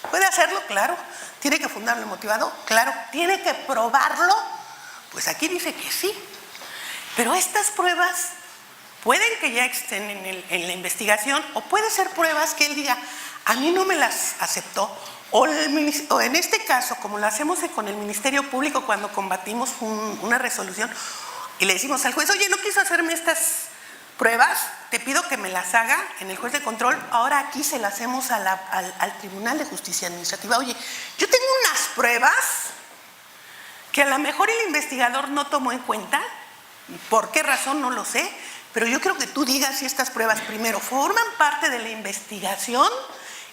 ¿puede hacerlo? Claro. ¿Tiene que fundarlo y motivado? Claro. ¿Tiene que probarlo? Pues aquí dice que sí. Pero estas pruebas pueden que ya estén en la investigación, o puede ser pruebas que él diga, a mí no me las aceptó, o en este caso, como lo hacemos con el Ministerio Público cuando combatimos una resolución y le decimos al juez, oye, no quiso hacerme estas pruebas, te pido que me las haga en el juez de control, ahora aquí se las hacemos al Tribunal de Justicia Administrativa. Oye, yo tengo unas pruebas que a lo mejor el investigador no tomó en cuenta, por qué razón no lo sé, pero yo creo que tú digas si estas pruebas primero forman parte de la investigación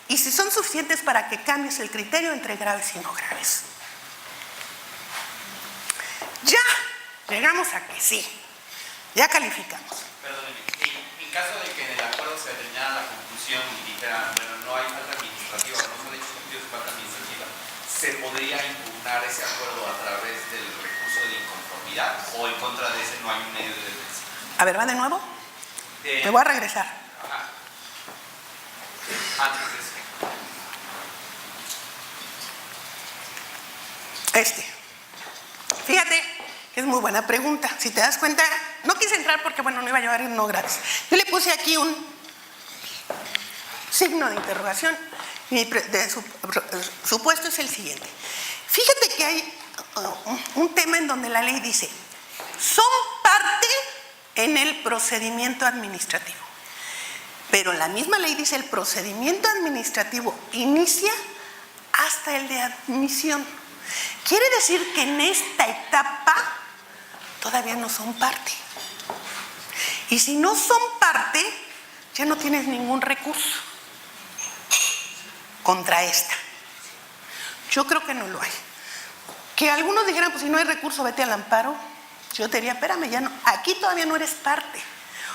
y si son suficientes para que cambies el criterio entre graves y no graves. Ya llegamos a que sí, ya calificamos. Perdóneme, en caso de que en el acuerdo se determinara la conclusión y dijera, bueno, no hay falta administrativa, no son hechos cometidos de falta administrativa, ¿se podría impugnar ese acuerdo a través del recurso de inconformidad o en contra de ese no hay un medio de defensa? A ver, ¿va de nuevo? Me voy a regresar. Ajá. Antes de eso. Fíjate, es muy buena pregunta. Si te das cuenta, no quise entrar porque, bueno, no iba a llevar no gratis. Yo le puse aquí un signo de interrogación. Su supuesto es el siguiente. Fíjate que hay un tema en donde la ley dice, son parte en el procedimiento administrativo. Pero la misma ley dice, el procedimiento administrativo inicia hasta el de admisión. Quiere decir que en esta etapa todavía no son parte. Y si no son parte, ya no tienes ningún recurso contra esta. Yo creo que no lo hay. Que algunos dijeran, pues si no hay recurso, vete al amparo. Yo te diría, espérame, ya no, aquí todavía no eres parte.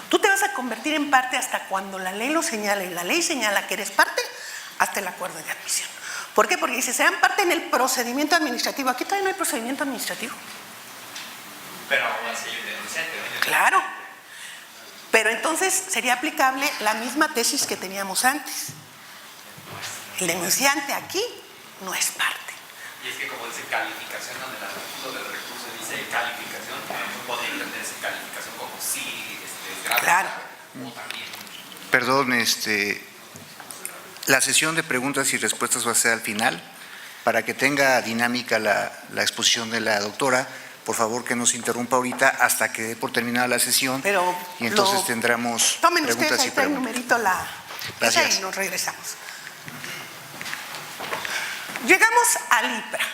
Tú te vas a convertir en parte hasta cuando la ley lo señala, y la ley señala que eres parte hasta el acuerdo de admisión. ¿Por qué? Porque si sean parte en el procedimiento administrativo, aquí todavía no hay procedimiento administrativo. Pero aún así hay un denunciante. Claro. Pero entonces sería aplicable la misma tesis que teníamos antes. El denunciante aquí no es parte. Y es que como dice calificación, donde el artículo del recurso dice calificación, no podría entenderse calificación como sí, grave. Claro. O también. Perdón, la sesión de preguntas y respuestas va a ser al final. Para que tenga dinámica la exposición de la doctora, por favor que no se interrumpa ahorita hasta que dé por terminada la sesión. Pero y entonces tendremos tomen preguntas ustedes, ahí y está el preguntas. numerito, Gracias. y nos regresamos. Llegamos al IPRA.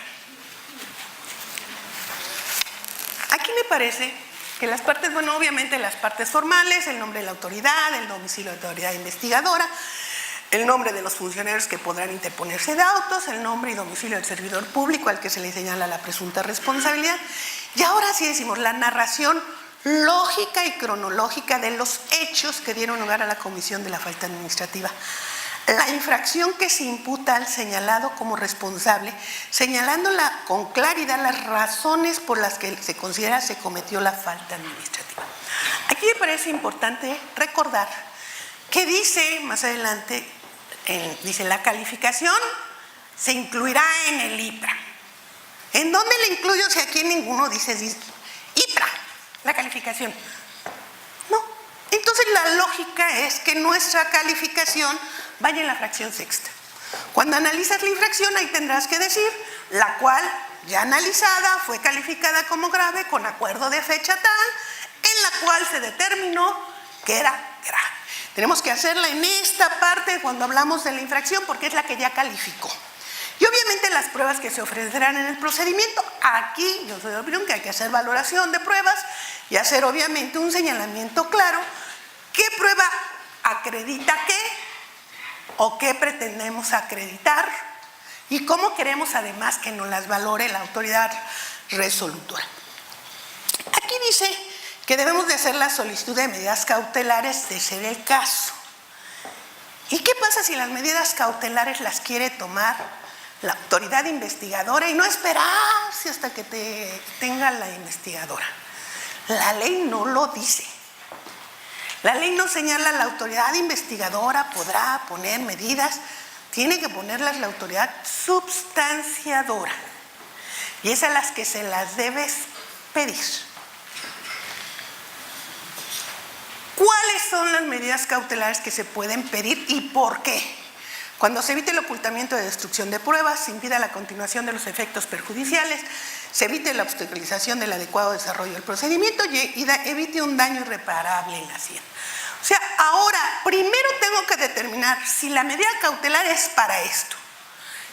Aquí me parece que las partes, bueno, obviamente las partes formales, el nombre de la autoridad, el domicilio de la autoridad investigadora, el nombre de los funcionarios que podrán interponerse de autos, el nombre y domicilio del servidor público al que se le señala la presunta responsabilidad. Y ahora sí decimos la narración lógica y cronológica de los hechos que dieron lugar a la comisión de la falta administrativa. La infracción que se imputa al señalado como responsable, señalándola con claridad las razones por las que se considera se cometió la falta administrativa. Aquí me parece importante recordar que dice más adelante, dice la calificación se incluirá en el IPRA. ¿En dónde la incluyo si aquí ninguno dice IPRA, la calificación? No. Entonces la lógica es que nuestra calificación vaya en la fracción sexta. Cuando analizas la infracción, ahí tendrás que decir, la cual ya analizada fue calificada como grave con acuerdo de fecha tal, en la cual se determinó que era grave. Tenemos que hacerla en esta parte cuando hablamos de la infracción porque es la que ya calificó. Y obviamente las pruebas que se ofrecerán en el procedimiento, aquí yo soy de la opinión que hay que hacer valoración de pruebas y hacer obviamente un señalamiento claro, qué prueba acredita qué o qué pretendemos acreditar y cómo queremos además que nos las valore la autoridad resolutora. Aquí dice que debemos de hacer la solicitud de medidas cautelares de ser el caso. ¿Y qué pasa si las medidas cautelares las quiere tomar la autoridad investigadora y no esperarse hasta que tenga la investigadora? La ley no lo dice. La ley no señala la autoridad investigadora podrá poner medidas, tiene que ponerlas la autoridad substanciadora. Y es a las que se las debes pedir. ¿Cuáles son las medidas cautelares que se pueden pedir y por qué? Cuando se evite el ocultamiento de destrucción de pruebas, se impida la continuación de los efectos perjudiciales, se evite la obstaculización del adecuado desarrollo del procedimiento y evite un daño irreparable en la hacienda. O sea, ahora, primero tengo que determinar si la medida cautelar es para esto.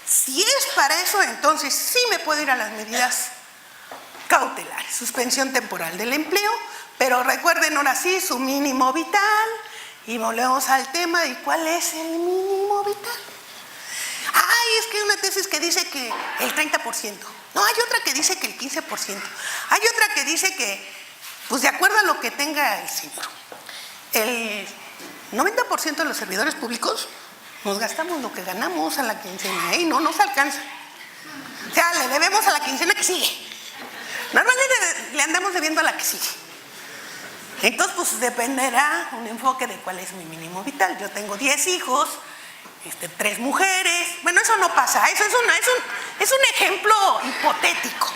Si es para eso, entonces sí me puedo ir a las medidas cautelares. Suspensión temporal del empleo, pero recuerden ahora sí su mínimo vital y volvemos al tema de cuál es el mínimo vital. Ay, es que hay una tesis que dice que el 30%. No, hay otra que dice que el 15%. Hay otra que dice que, pues de acuerdo a lo que tenga el señor. El 90% de los servidores públicos nos gastamos lo que ganamos a la quincena y no nos alcanza. O sea, le debemos a la quincena que sigue. Normalmente le andamos debiendo a la que sigue. Entonces, pues dependerá un enfoque de cuál es mi mínimo vital. Yo tengo 10 hijos, 3 mujeres. Bueno, eso no pasa. Eso es un ejemplo hipotético.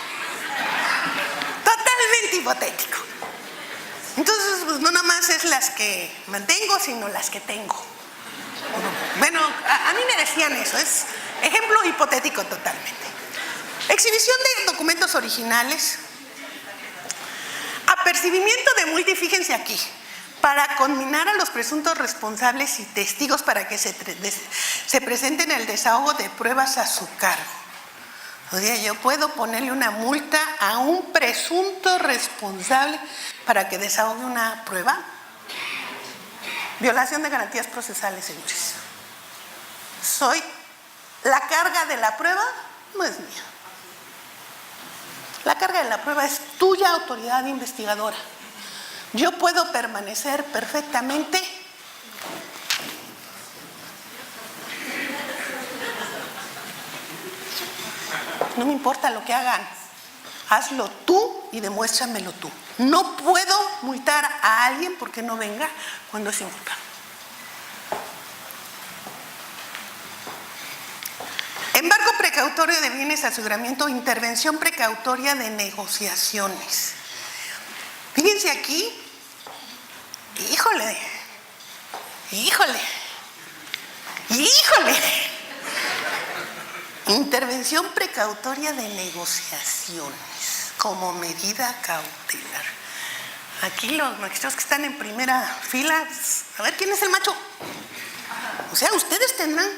Totalmente hipotético. Entonces, pues no nada más es las que mantengo, sino las que tengo. Bueno, a mí me decían eso, es ejemplo hipotético totalmente. Exhibición de documentos originales. Apercibimiento de multa, y fíjense aquí, para conminar a los presuntos responsables y testigos para que se presenten el desahogo de pruebas a su cargo. O sea, yo puedo ponerle una multa a un presunto responsable para que desahogue una prueba. Violación de garantías procesales, señores. La carga de la prueba no es mía. La carga de la prueba es tuya, autoridad investigadora. Yo puedo permanecer perfectamente no me importa lo que hagan, hazlo tú y demuéstramelo tú. No puedo multar a alguien porque no venga cuando es inculpado. Embargo precautorio de bienes, aseguramiento, intervención precautoria de negociaciones. Fíjense aquí, híjole. Intervención precautoria de negociaciones como medida cautelar. Aquí los magistrados que están en primera fila, a ver, ¿quién es el macho? O sea, ustedes tendrán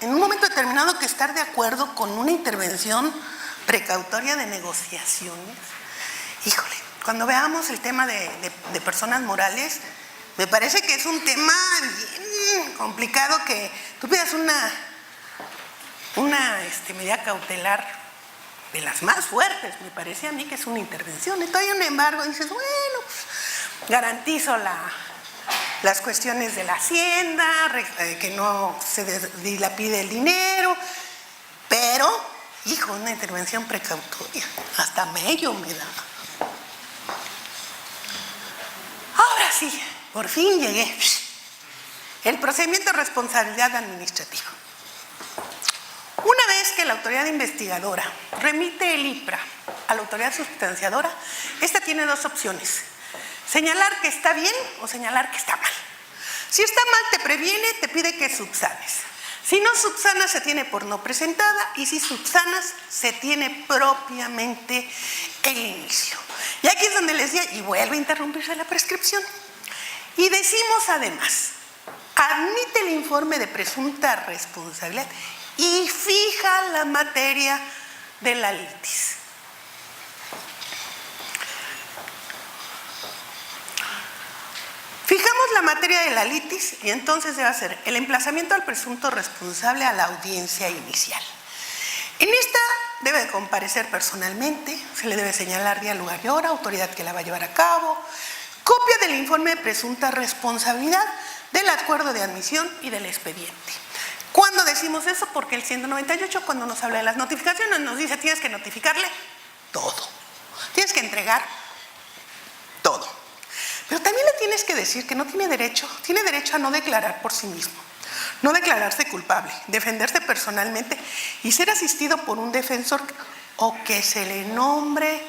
en un momento determinado que estar de acuerdo con una intervención precautoria de negociaciones. Híjole, cuando veamos el tema de personas morales, me parece que es un tema bien complicado que tú pidas una medida cautelar de las más fuertes. Me parece a mí que es una intervención. Entonces hay un embargo y dices, bueno, pues garantizo las cuestiones de la hacienda, que no se dilapide el dinero, pero, hijo, una intervención precautoria, hasta medio me da. Ahora sí, por fin llegué. El procedimiento de responsabilidad administrativa. Una vez que la autoridad investigadora remite el IPRA a la autoridad sustanciadora, esta tiene dos opciones: señalar que está bien o señalar que está mal. Si está mal, te previene, te pide que subsanes. Si no subsanas, se tiene por no presentada, y si subsanas, se tiene propiamente el inicio. Y aquí es donde les digo, y vuelve a interrumpirse la prescripción. Y decimos además, admite el informe de presunta responsabilidad y fija la materia de la litis. Fijamos la materia de la litis y entonces debe ser el emplazamiento al presunto responsable a la audiencia inicial. En esta debe comparecer personalmente, se le debe señalar día, lugar y hora, autoridad que la va a llevar a cabo, copia del informe de presunta responsabilidad, del acuerdo de admisión y del expediente. ¿Cuándo decimos eso? Porque el 198, cuando nos habla de las notificaciones, nos dice tienes que notificarle todo, tienes que entregar todo. Pero también le tienes que decir que no tiene derecho a no declarar por sí mismo, no declararse culpable, defenderse personalmente y ser asistido por un defensor o que se le nombre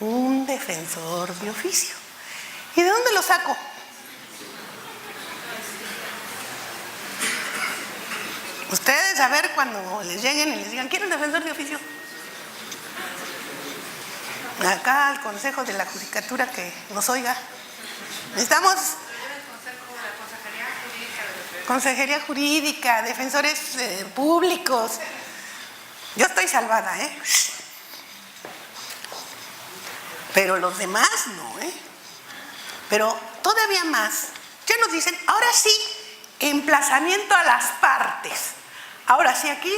un defensor de oficio. ¿Y de dónde lo saco? Ustedes a ver cuando les lleguen y les digan, ¿quieren defensor de oficio? Acá al Consejo de la Judicatura que nos oiga. Necesitamos consejería jurídica, defensores públicos. Yo estoy salvada, ¿eh? Pero los demás no, ¿eh? Pero todavía más. Ya nos dicen, ahora sí, emplazamiento a las partes. Ahora sí, aquí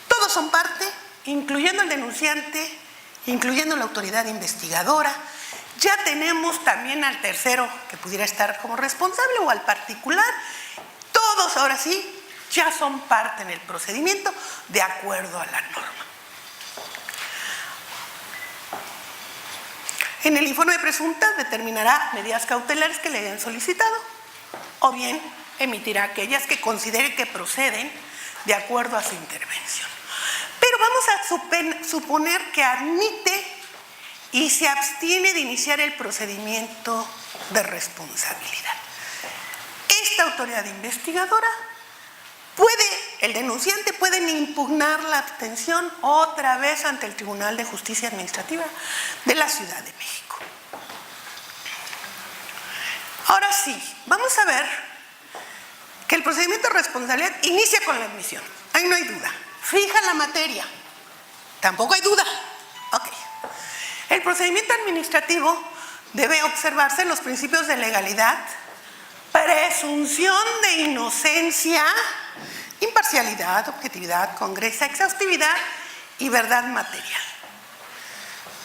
todos son parte, incluyendo el denunciante, incluyendo la autoridad investigadora. Ya tenemos también al tercero que pudiera estar como responsable o al particular. Todos ahora sí ya son parte en el procedimiento de acuerdo a la norma. En el informe de presunta determinará medidas cautelares que le hayan solicitado o bien emitirá aquellas que considere que proceden de acuerdo a su intervención. Pero vamos a suponer que admite y se abstiene de iniciar el procedimiento de responsabilidad. Esta autoridad investigadora el denunciante puede impugnar la abstención otra vez ante el Tribunal de Justicia Administrativa de la Ciudad de México. Ahora sí, vamos a ver que el procedimiento de responsabilidad inicia con la admisión. Ahí no hay duda. Fija la materia. Tampoco hay duda. Ok. El procedimiento administrativo debe observarse los principios de legalidad, presunción de inocencia, imparcialidad, objetividad, congruencia, exhaustividad y verdad material.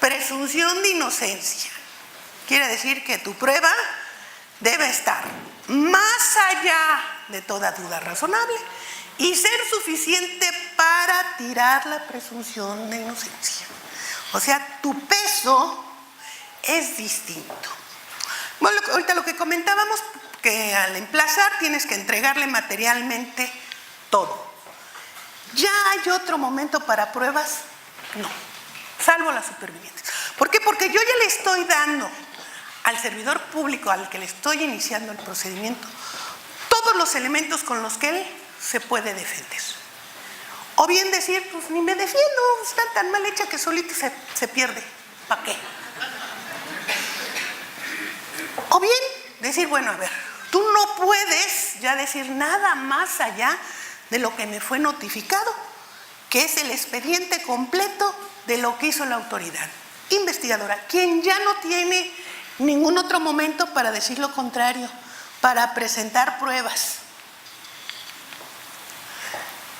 Presunción de inocencia. Quiere decir que tu prueba debe estar más allá de toda duda razonable y ser suficiente para tirar la presunción de inocencia. O sea, tu peso es distinto. Bueno, ahorita lo que comentábamos, que al emplazar tienes que entregarle materialmente todo. ¿Ya hay otro momento para pruebas? No, salvo las supervivientes. ¿Por qué? Porque yo ya le estoy dando al servidor público al que le estoy iniciando el procedimiento todos los elementos con los que él se puede defender. O bien decir, pues ni me defiendo, está tan mal hecha que solito se pierde. ¿Para qué? O bien decir, bueno, a ver, tú no puedes ya decir nada más allá de lo que me fue notificado, que es el expediente completo de lo que hizo la autoridad investigadora, quien ya no tiene ningún otro momento para decir lo contrario, para presentar pruebas.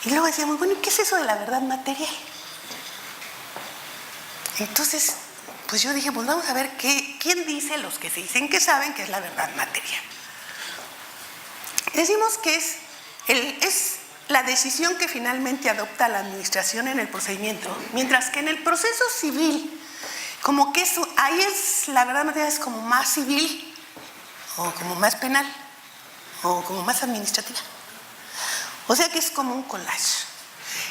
Y luego decíamos, bueno, ¿y qué es eso de la verdad material? Entonces, pues yo dije, pues vamos a ver quién dice los que se dicen que saben que es la verdad material. Decimos que es la decisión que finalmente adopta la administración en el procedimiento, mientras que en el proceso civil, como que eso, ahí es, la verdad material es como más civil, o como más penal, o como más administrativa. O sea que es como un collage.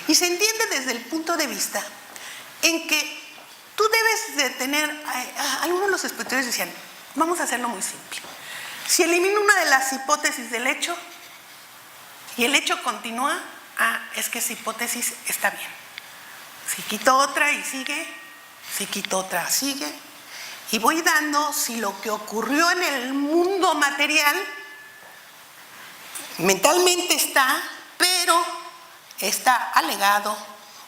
Y se entiende desde el punto de vista en que tú debes de tener, algunos de los espectadores decían, vamos a hacerlo muy simple. Si elimino una de las hipótesis del hecho y el hecho continúa, es que esa hipótesis está bien. Si quito otra y sigue, si quito otra sigue, y voy dando si lo que ocurrió en el mundo material mentalmente está, pero está alegado,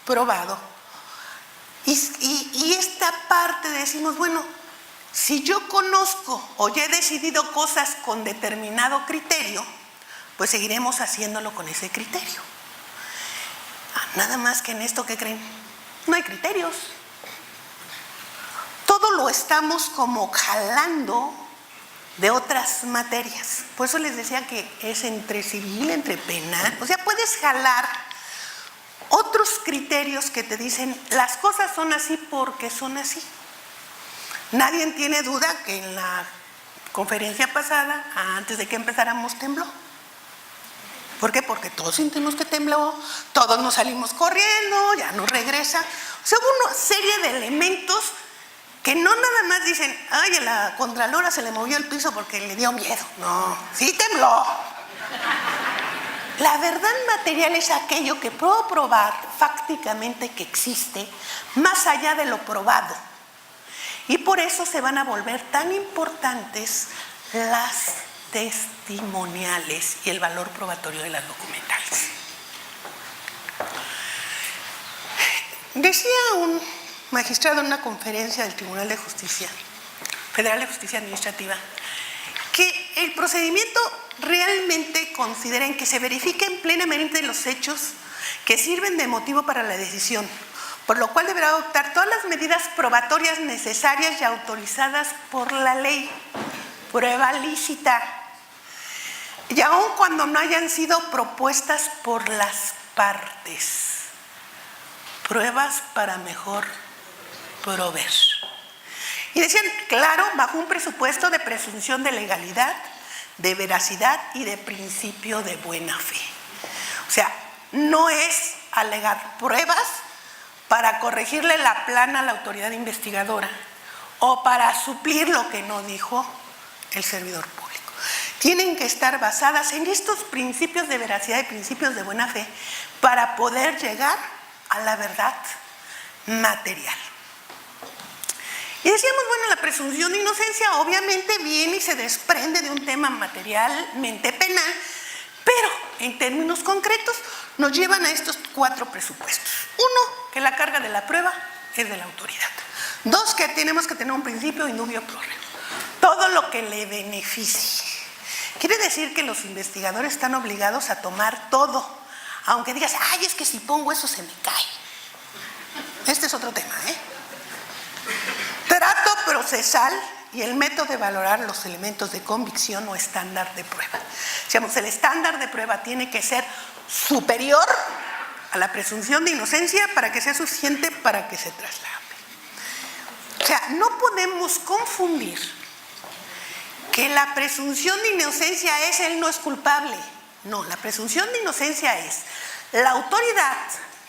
probado. Y esta parte decimos, bueno, si yo conozco o ya he decidido cosas con determinado criterio, pues seguiremos haciéndolo con ese criterio. Nada más que en esto, ¿qué creen? No hay criterios. Todo lo estamos como jalando de otras materias. Por eso les decía que es entre civil, entre penal. O sea, puedes jalar otros criterios que te dicen las cosas son así porque son así. Nadie tiene duda que en la conferencia pasada, antes de que empezáramos, tembló. ¿Por qué? Porque todos sentimos que tembló, todos nos salimos corriendo, ya no regresa. O sea, hubo una serie de elementos que no nada más dicen, ay, a la contralora se le movió el piso porque le dio miedo. No, sí tembló. La verdad material es aquello que puedo probar fácticamente que existe, más allá de lo probado. Y por eso se van a volver tan importantes las testimoniales y el valor probatorio de las documentales. Decía un magistrado en una conferencia del Tribunal de Justicia, Federal de Justicia Administrativa, que el procedimiento realmente considera en que se verifiquen plenamente los hechos que sirven de motivo para la decisión, por lo cual deberá adoptar todas las medidas probatorias necesarias y autorizadas por la ley. Prueba lícita, y aun cuando no hayan sido propuestas por las partes. Pruebas para mejor proveer. Y decían, claro, bajo un presupuesto de presunción de legalidad, de veracidad y de principio de buena fe. O sea, no es alegar pruebas para corregirle la plana a la autoridad investigadora o para suplir lo que no dijo el servidor público. Tienen que estar basadas en estos principios de veracidad y principios de buena fe para poder llegar a la verdad material. Y decíamos, bueno, la presunción de inocencia obviamente viene y se desprende de un tema materialmente penal, pero en términos concretos nos llevan a estos 4 presupuestos. 1, que la carga de la prueba es de la autoridad. 2, que tenemos que tener un principio indubio pro reo. Todo lo que le beneficie. Quiere decir que los investigadores están obligados a tomar todo, aunque digas, ay, es que si pongo eso se me cae. Este es otro tema, ¿eh? Trato procesal y el método de valorar los elementos de convicción o estándar de prueba. Digamos, el estándar de prueba tiene que ser superior a la presunción de inocencia para que sea suficiente para que se traslade. O sea, no podemos confundir que la presunción de inocencia es él no es culpable. No, la presunción de inocencia es la autoridad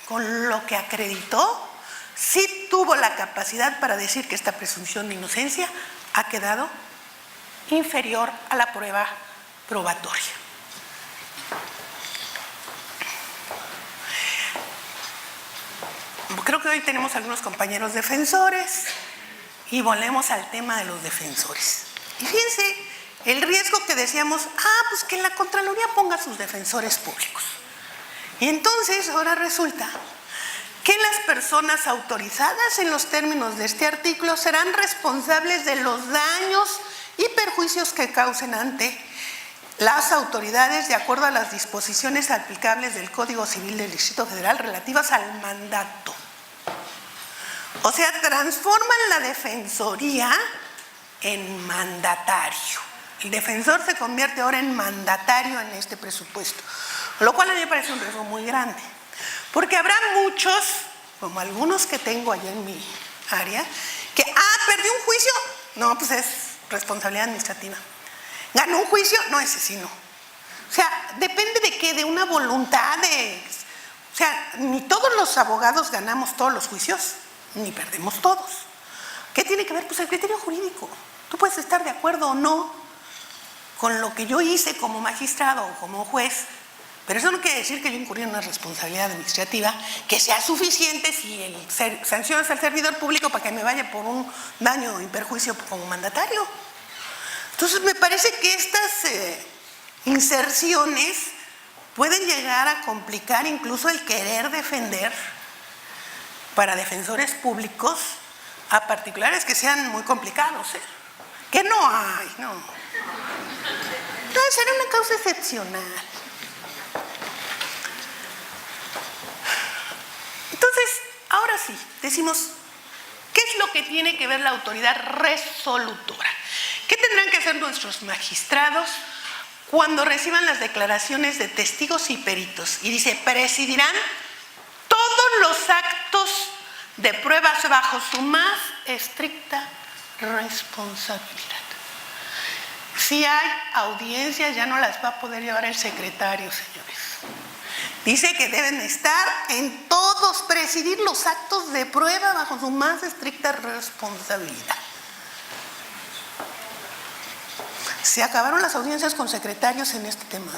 con lo que acreditó sí tuvo la capacidad para decir que esta presunción de inocencia ha quedado inferior a la prueba probatoria. Creo que hoy tenemos algunos compañeros defensores y volvemos al tema de los defensores. Y fíjense el riesgo que decíamos, pues que la Contraloría ponga a sus defensores públicos. Y entonces ahora resulta que las personas autorizadas en los términos de este artículo serán responsables de los daños y perjuicios que causen ante las autoridades de acuerdo a las disposiciones aplicables del Código Civil del Distrito Federal relativas al mandato. O sea, transforman la defensoría en mandatario. El defensor se convierte ahora en mandatario en este presupuesto, lo cual a mí me parece un riesgo muy grande. Porque habrá muchos, como algunos que tengo allá en mi área, que, perdí un juicio, no, pues es responsabilidad administrativa. ¿Ganó un juicio? No, ese sí no. O sea, depende de qué, de una voluntad de... O sea, ni todos los abogados ganamos todos los juicios, ni perdemos todos. ¿Qué tiene que ver? Pues el criterio jurídico. Tú puedes estar de acuerdo o no con lo que yo hice como magistrado o como juez, pero eso no quiere decir que yo incurrí en una responsabilidad administrativa que sea suficiente si sancionas al servidor público para que me vaya por un daño y perjuicio como mandatario. Entonces me parece que estas inserciones pueden llegar a complicar incluso el querer defender para defensores públicos a particulares que sean muy complicados, que no hay, no. Debe ser una causa excepcional. Entonces, ahora sí, decimos, ¿qué es lo que tiene que ver la autoridad resolutora? ¿Qué tendrán que hacer nuestros magistrados cuando reciban las declaraciones de testigos y peritos? Y dice, presidirán todos los actos de pruebas bajo su más estricta responsabilidad. Si hay audiencias, ya no las va a poder llevar el secretario, señores. Dice que deben estar en todos, presidir los actos de prueba bajo su más estricta responsabilidad. Se acabaron las audiencias con secretarios en este tema,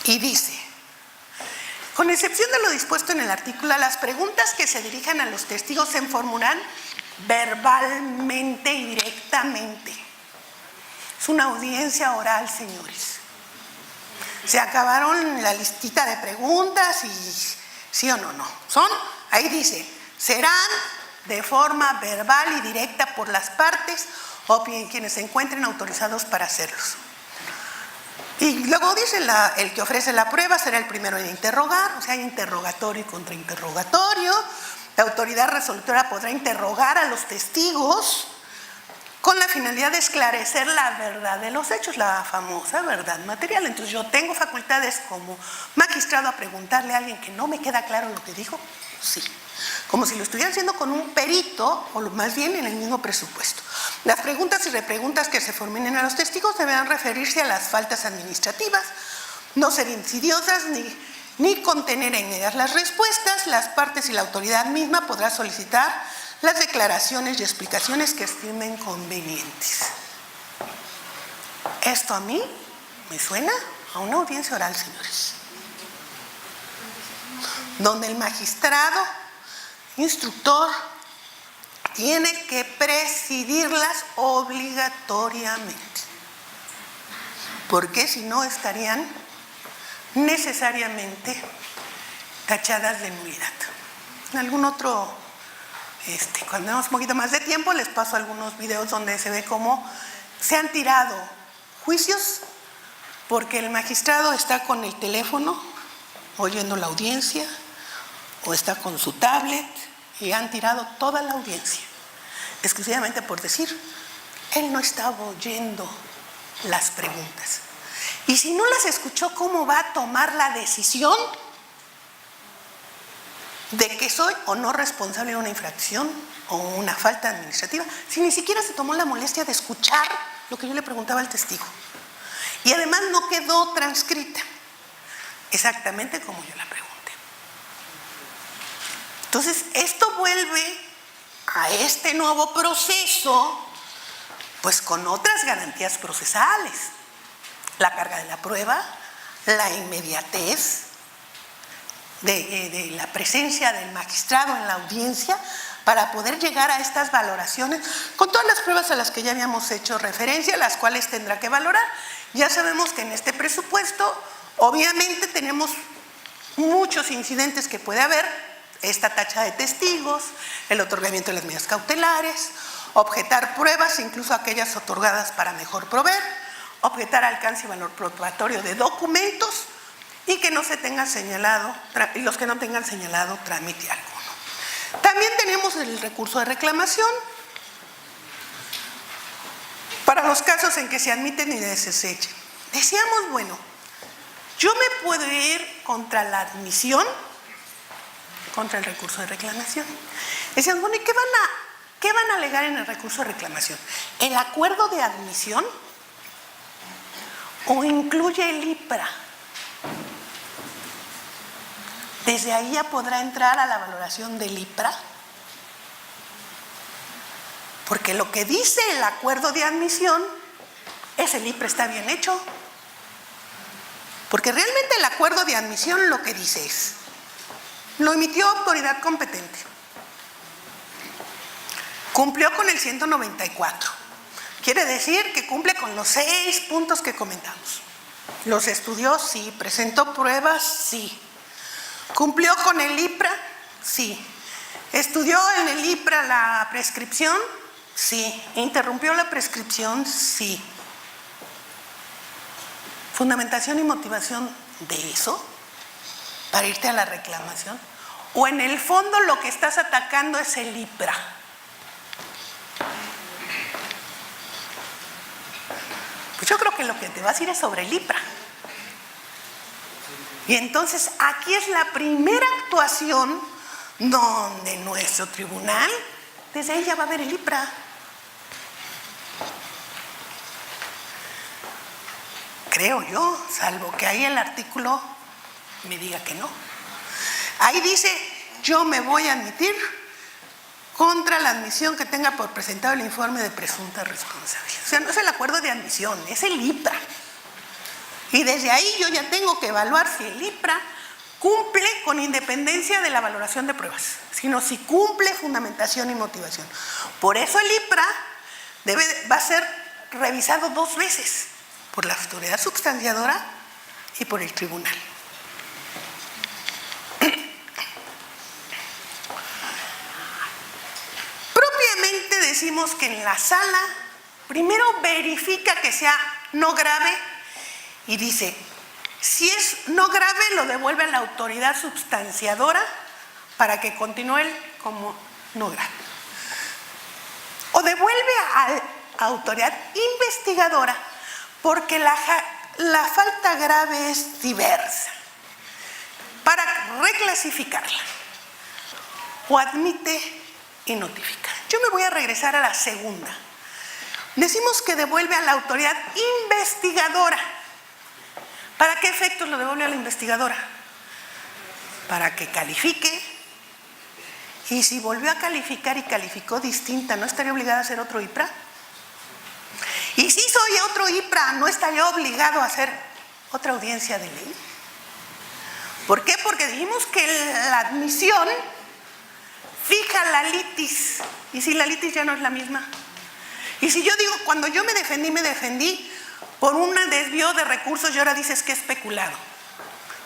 Y dice, con excepción de lo dispuesto en el artículo, las preguntas que se dirijan a los testigos se formularán verbalmente y directamente. Es una audiencia oral, señores. Se acabaron la listita de preguntas y sí o no, no. Ahí dice, serán de forma verbal y directa por las partes o bien quienes se encuentren autorizados para hacerlos. Y luego dice, el que ofrece la prueba será el primero en interrogar, o sea, hay interrogatorio y contrainterrogatorio. La autoridad resolutora podrá interrogar a los testigos con la finalidad de esclarecer la verdad de los hechos, la famosa verdad material. Entonces yo tengo facultades como magistrado a preguntarle a alguien que no me queda claro lo que dijo, sí. Como si lo estuviera haciendo con un perito, o más bien en el mismo presupuesto. Las preguntas y repreguntas que se formulen a los testigos deberán referirse a las faltas administrativas, no ser insidiosas ni contener en ellas las respuestas. Las partes y la autoridad misma podrá solicitar las declaraciones y explicaciones que estimen convenientes. Esto a mí me suena a una audiencia oral, señores, donde el magistrado instructor tiene que presidirlas obligatoriamente, porque si no estarían necesariamente tachadas de nulidad. En algún otro, cuando tenemos un poquito más de tiempo, les paso algunos videos donde se ve cómo se han tirado juicios porque el magistrado está con el teléfono oyendo la audiencia o está con su tablet y han tirado toda la audiencia, exclusivamente por decir, él no estaba oyendo las preguntas. Y si no las escuchó, ¿cómo va a tomar la decisión de que soy o no responsable de una infracción o una falta administrativa, si ni siquiera se tomó la molestia de escuchar lo que yo le preguntaba al testigo? Y además no quedó transcrita exactamente como yo la pregunté. Entonces, esto vuelve a este nuevo proceso, pues con otras garantías procesales. La carga de la prueba, la inmediatez de la presencia del magistrado en la audiencia para poder llegar a estas valoraciones con todas las pruebas a las que ya habíamos hecho referencia, las cuales tendrá que valorar. Ya sabemos que en este presupuesto, obviamente tenemos muchos incidentes que puede haber, esta tacha de testigos, el otorgamiento de las medidas cautelares, objetar pruebas, incluso aquellas otorgadas para mejor proveer, objetar alcance y valor probatorio de documentos y que no se tenga señalado, y los que no tengan señalado trámite alguno. También tenemos el recurso de reclamación para los casos en que se admiten y desechen. Decíamos, bueno, yo me puedo ir contra la admisión, contra el recurso de reclamación. Decían, bueno, ¿y qué van a alegar en el recurso de reclamación? ¿El acuerdo de admisión o incluye el IPRA? Desde ahí ya podrá entrar a la valoración del IPRA, porque lo que dice el acuerdo de admisión es el IPRA está bien hecho, porque realmente el acuerdo de admisión lo que dice es, lo emitió autoridad competente, cumplió con el 194, quiere decir que cumple con los 6 puntos que comentamos, los estudió, sí, presentó pruebas, sí, cumplió con el IPRA, sí, estudió en el IPRA la prescripción, sí, interrumpió la prescripción, sí. Fundamentación y motivación de eso para irte a la reclamación, o en el fondo lo que estás atacando es el IPRA. Pues yo creo que lo que te vas a ir es sobre el IPRA. Y entonces aquí es la primera actuación donde nuestro tribunal, desde ahí ya va a ver el IPRA. Creo yo, salvo que ahí el artículo me diga que no. Ahí dice, yo me voy a admitir contra la admisión que tenga por presentado el informe de presunta responsabilidad. O sea, no es el acuerdo de admisión, es el IPRA. Y desde ahí yo ya tengo que evaluar si el IPRA cumple con independencia de la valoración de pruebas, sino si cumple fundamentación y motivación. Por eso el IPRA va a ser revisado 2 veces, por la autoridad substanciadora y por el tribunal. Propiamente decimos que en la sala primero verifica que sea no grave y dice, si es no grave lo devuelve a la autoridad substanciadora para que continúe como no grave. O devuelve a la autoridad investigadora porque la falta grave es diversa, para reclasificarla. O admite y notifica. Yo me voy a regresar a la segunda. Decimos que devuelve a la autoridad investigadora. ¿Para qué efectos lo devuelve a la investigadora? Para que califique. Y si volvió a calificar y calificó distinta, ¿no estaría obligada a hacer otro IPRA? Y si soy otro IPRA, ¿no estaría obligado a hacer otra audiencia de ley? ¿Por qué? Porque dijimos que la admisión fija la litis. ¿Y si la litis ya no es la misma? Y si yo digo, cuando yo me defendí por un desvío de recursos y ahora dices que es especulado.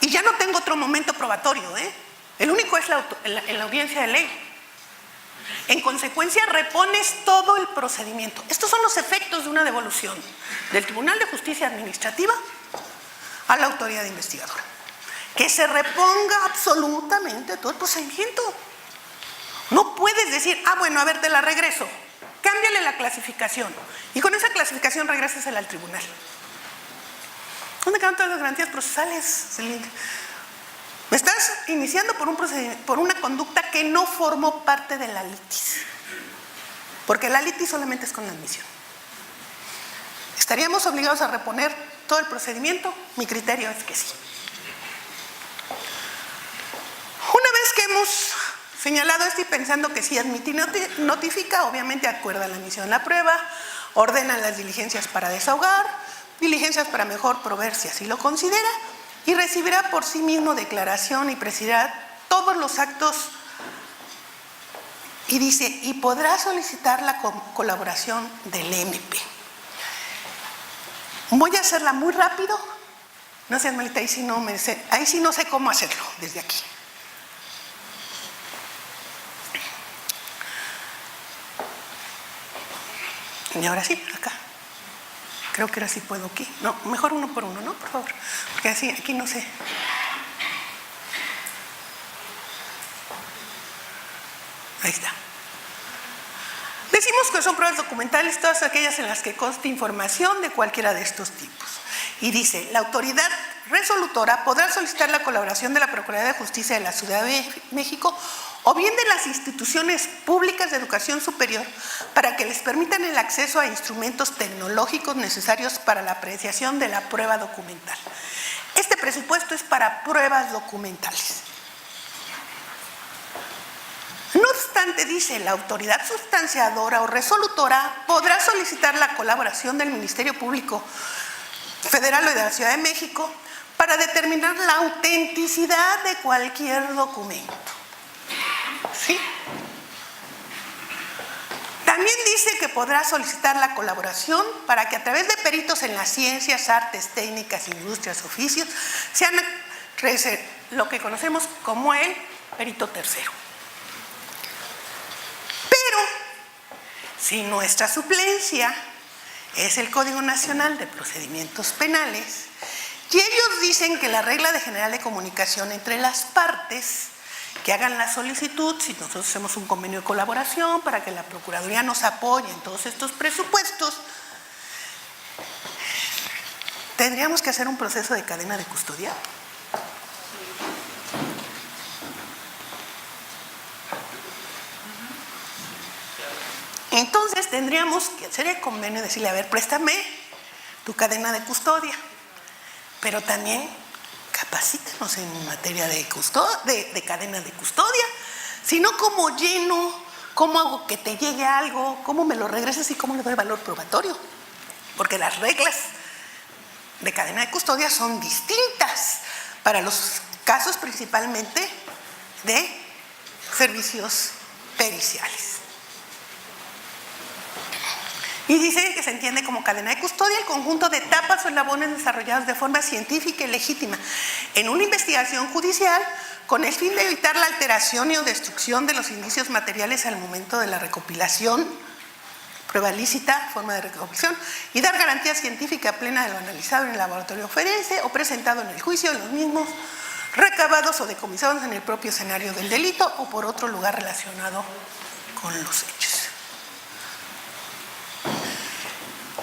Y ya no tengo otro momento probatorio, ¿eh? El único es en la audiencia de ley. En consecuencia, repones todo el procedimiento. Estos son los efectos de una devolución del Tribunal de Justicia Administrativa a la autoridad investigadora. Que se reponga absolutamente todo el procedimiento. No puedes decir, bueno, a ver, te la regreso. Cámbiale la clasificación. Y con esa clasificación regrésasela al tribunal. ¿Dónde quedan todas las garantías procesales, Celine? Me estás iniciando por una conducta que no formó parte de la litis. Porque la litis solamente es con la admisión. ¿Estaríamos obligados a reponer todo el procedimiento? Mi criterio es que sí. Una vez que hemos señalado esto y pensando que sí admite y notifica, obviamente acuerda la admisión de la prueba, ordena las diligencias para desahogar, diligencias para mejor proveer si así lo considera, y recibirá por sí mismo declaración y presidirá todos los actos. Y dice, y podrá solicitar la colaboración del MP. Voy a hacerla muy rápido. No seas malita, ahí sí no sé cómo hacerlo desde aquí. Y ahora sí, acá. Creo que ahora sí puedo aquí. No, mejor uno por uno, ¿no? Por favor. Porque así, aquí no sé. Ahí está. Decimos que son pruebas documentales todas aquellas en las que conste información de cualquiera de estos tipos. Y dice, la autoridad resolutora podrá solicitar la colaboración de la Procuraduría de Justicia de la Ciudad de México o bien de las instituciones públicas de educación superior para que les permitan el acceso a instrumentos tecnológicos necesarios para la apreciación de la prueba documental. Este presupuesto es para pruebas documentales. No obstante, dice, la autoridad sustanciadora o resolutora podrá solicitar la colaboración del Ministerio Público Federal o de la Ciudad de México para determinar la autenticidad de cualquier documento. ¿Sí? También dice que podrá solicitar la colaboración para que a través de peritos en las ciencias, artes, técnicas, industrias, oficios, sean lo que conocemos como el perito tercero. Pero, si nuestra suplencia es el Código Nacional de Procedimientos Penales, y ellos dicen que la regla general de comunicación entre las partes que hagan la solicitud, si nosotros hacemos un convenio de colaboración para que la Procuraduría nos apoye en todos estos presupuestos, ¿tendríamos que hacer un proceso de cadena de custodia? Entonces tendríamos que hacer el convenio y decirle, a ver, préstame tu cadena de custodia, pero también capacítanos en materia de cadena de custodia. Si no, ¿cómo lleno? ¿Cómo hago que te llegue algo? ¿Cómo me lo regresas y cómo le doy valor probatorio? Porque las reglas de cadena de custodia son distintas para los casos principalmente de servicios periciales. Y dice que se entiende como cadena de custodia el conjunto de etapas o eslabones desarrollados de forma científica y legítima en una investigación judicial con el fin de evitar la alteración y o destrucción de los indicios materiales al momento de la recopilación, prueba lícita, forma de recopilación, y dar garantía científica plena de lo analizado en el laboratorio forense o presentado en el juicio de los mismos recabados o decomisados en el propio escenario del delito o por otro lugar relacionado con los hechos.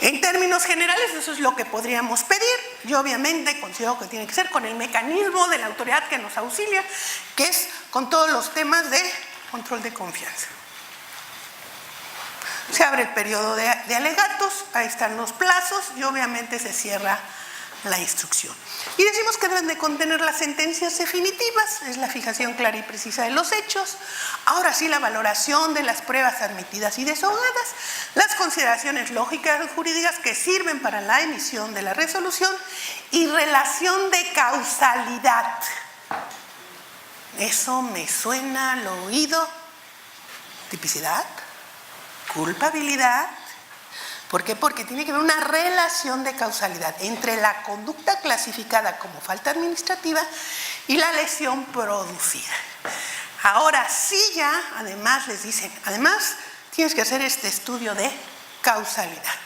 En términos generales, eso es lo que podríamos pedir. Yo obviamente considero que tiene que ser con el mecanismo de la autoridad que nos auxilia, que es con todos los temas de control de confianza. Se abre el periodo de alegatos, ahí están los plazos y obviamente se cierra la instrucción. Y decimos que deben de contener las sentencias definitivas, es la fijación clara y precisa de los hechos. Ahora sí, la valoración de las pruebas admitidas y desahogadas, las consideraciones lógicas y jurídicas que sirven para la emisión de la resolución y relación de causalidad. Eso me suena al oído. Tipicidad, culpabilidad. ¿Por qué? Porque tiene que haber una relación de causalidad entre la conducta clasificada como falta administrativa y la lesión producida. Ahora sí ya, además les dicen, además tienes que hacer este estudio de causalidad.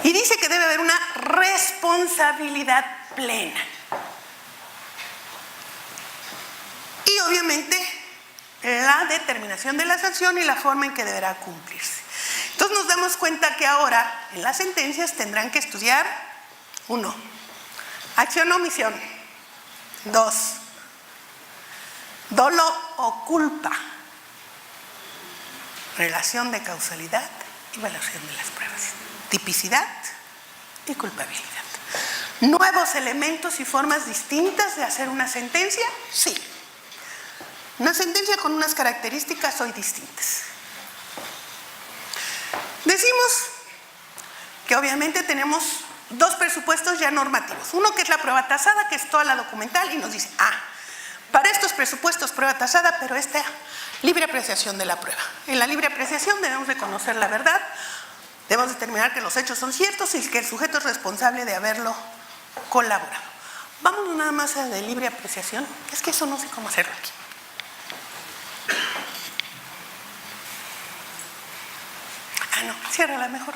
Y dice que debe haber una responsabilidad plena. Y obviamente la determinación de la sanción y la forma en que deberá cumplirse. Entonces nos damos cuenta que ahora en las sentencias tendrán que estudiar 1. Acción o omisión. 2. Dolo o culpa. Relación de causalidad y evaluación de las pruebas. Tipicidad y culpabilidad. ¿Nuevos elementos y formas distintas de hacer una sentencia? Sí. Una sentencia con unas características hoy distintas. Decimos que obviamente tenemos 2 presupuestos ya normativos. Uno que es la prueba tasada, que es toda la documental, y nos dice, para estos presupuestos prueba tasada, pero esta libre apreciación de la prueba. En la libre apreciación debemos de conocer la verdad, debemos determinar que los hechos son ciertos y que el sujeto es responsable de haberlo colaborado. Vámonos nada más a de libre apreciación, es que eso no sé cómo hacerlo aquí. No, ciérrala mejor.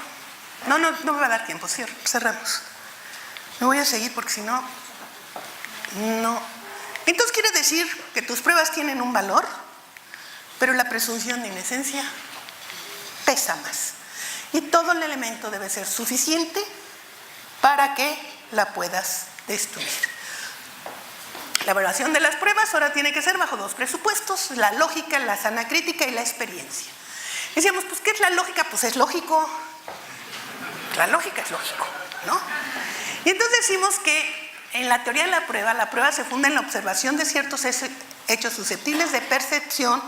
No me va a dar tiempo, cerramos. Me voy a seguir porque si no, no. Entonces quiere decir que tus pruebas tienen un valor, pero la presunción de inocencia pesa más. Y todo el elemento debe ser suficiente para que la puedas destruir. La evaluación de las pruebas ahora tiene que ser bajo 2 presupuestos, la lógica, la sana crítica y la experiencia. Decíamos, pues, ¿qué es la lógica? Pues es lógico. La lógica es lógico, ¿no? Y entonces decimos que en la teoría de la prueba se funda en la observación de ciertos hechos susceptibles de percepción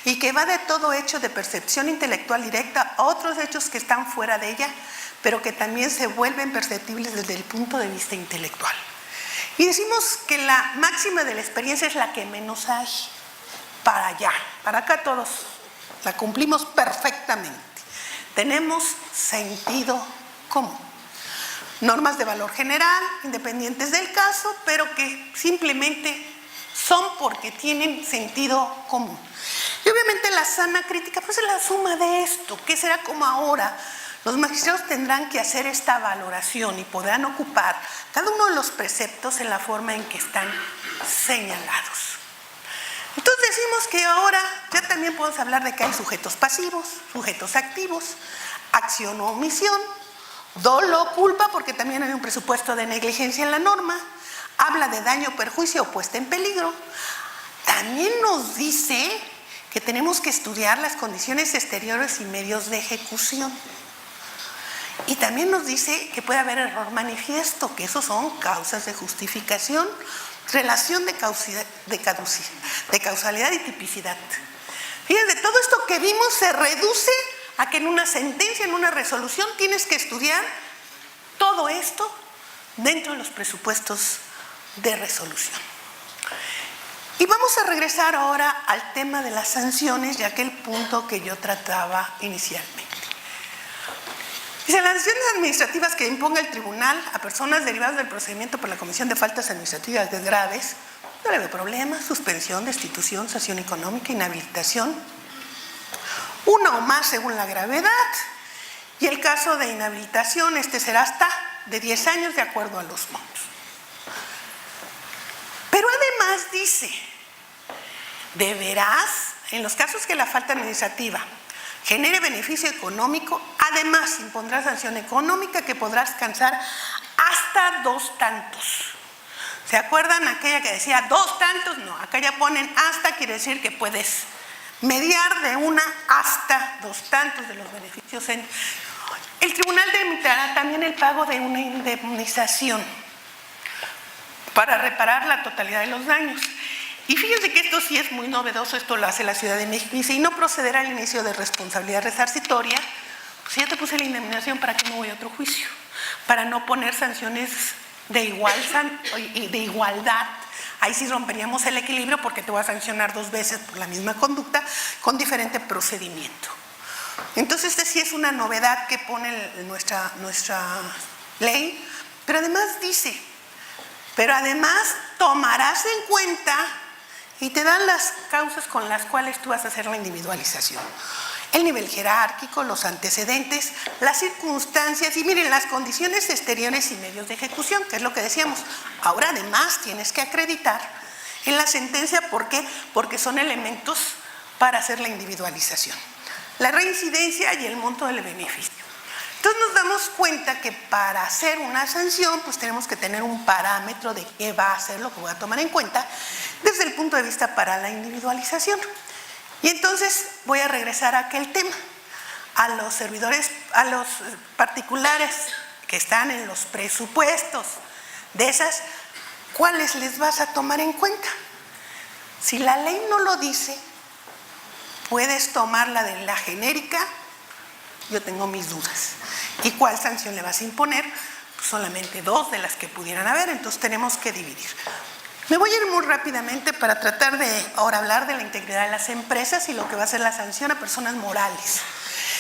y que va de todo hecho de percepción intelectual directa a otros hechos que están fuera de ella, pero que también se vuelven perceptibles desde el punto de vista intelectual. Y decimos que la máxima de la experiencia es la que menos hay para allá. Para acá todos la cumplimos perfectamente. Tenemos sentido común. Normas de valor general, independientes del caso, pero que simplemente son porque tienen sentido común. Y obviamente la sana crítica, pues es la suma de esto. ¿Qué será como ahora? Los magistrados tendrán que hacer esta valoración y podrán ocupar cada uno de los preceptos en la forma en que están señalados. Entonces decimos que ahora ya también podemos hablar de que hay sujetos pasivos, sujetos activos, acción o omisión, dolo o culpa, porque también hay un presupuesto de negligencia en la norma, habla de daño, perjuicio o puesta en peligro. También nos dice que tenemos que estudiar las condiciones exteriores y medios de ejecución. Y también nos dice que puede haber error manifiesto, que esos son causas de justificación, relación de causalidad y tipicidad. Fíjense, todo esto que vimos se reduce a que en una sentencia, en una resolución, tienes que estudiar todo esto dentro de los presupuestos de resolución. Y vamos a regresar ahora al tema de las sanciones, ya que el punto que yo trataba inicialmente. Dice, las sanciones administrativas que imponga el tribunal a personas derivadas del procedimiento por la comisión de faltas administrativas graves, no le veo problema: suspensión, destitución, sanción económica, inhabilitación, una o más según la gravedad, y el caso de inhabilitación, será hasta de 10 años de acuerdo a los montos. Pero además dice, deberás, en los casos que la falta administrativa genere beneficio económico, además impondrá sanción económica que podrá alcanzar hasta 2 tantos. ¿Se acuerdan aquella que decía 2 tantos? No, acá ya ponen hasta, quiere decir que puedes mediar de una hasta 2 tantos de los beneficios. El tribunal delimitará también el pago de una indemnización para reparar la totalidad de los daños. Y fíjense que esto sí es muy novedoso, esto lo hace la Ciudad de México. Dice, y no procederá al inicio de responsabilidad resarcitoria. Pues ya te puse la indemnización, ¿para qué no voy a otro juicio? Para no poner sanciones de igualdad. Ahí sí romperíamos el equilibrio, porque te voy a sancionar 2 veces por la misma conducta con diferente procedimiento. Entonces, sí es una novedad que pone nuestra ley, pero además dice, pero además tomarás en cuenta y te dan las causas con las cuales tú vas a hacer la individualización. El nivel jerárquico, los antecedentes, las circunstancias y miren, las condiciones exteriores y medios de ejecución, que es lo que decíamos. Ahora además tienes que acreditar en la sentencia, ¿por qué? Porque son elementos para hacer la individualización. La reincidencia y el monto del beneficio. Entonces nos damos cuenta que para hacer una sanción, pues tenemos que tener un parámetro de qué va a ser lo que voy a tomar en cuenta desde el punto de vista para la individualización. Y entonces voy a regresar a aquel tema, a los servidores, a los particulares que están en los presupuestos de esas, ¿cuáles les vas a tomar en cuenta? Si la ley no lo dice, puedes tomar la de la genérica. Yo tengo mis dudas. ¿Y cuál sanción le vas a imponer? Pues solamente 2 de las que pudieran haber, entonces tenemos que dividir. Me voy a ir muy rápidamente para tratar de ahora hablar de la integridad de las empresas y lo que va a ser la sanción a personas morales.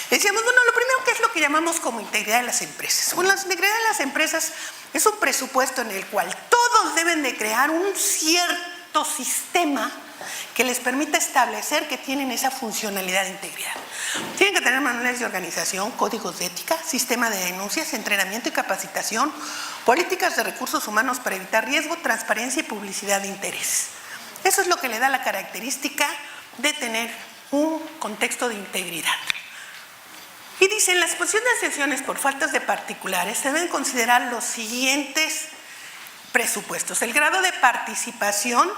Decíamos, bueno, lo primero, ¿qué es lo que llamamos como integridad de las empresas? Bueno, la integridad de las empresas es un presupuesto en el cual todos deben de crear un cierto sistema que les permita establecer que tienen esa funcionalidad de integridad. Tienen que tener manuales de organización, códigos de ética, sistema de denuncias, entrenamiento y capacitación, políticas de recursos humanos para evitar riesgo, transparencia y publicidad de interés. Eso es lo que le da la característica de tener un contexto de integridad. Y dicen, las posiciones de sanciones por faltas de particulares se deben considerar los siguientes presupuestos: el grado de participación,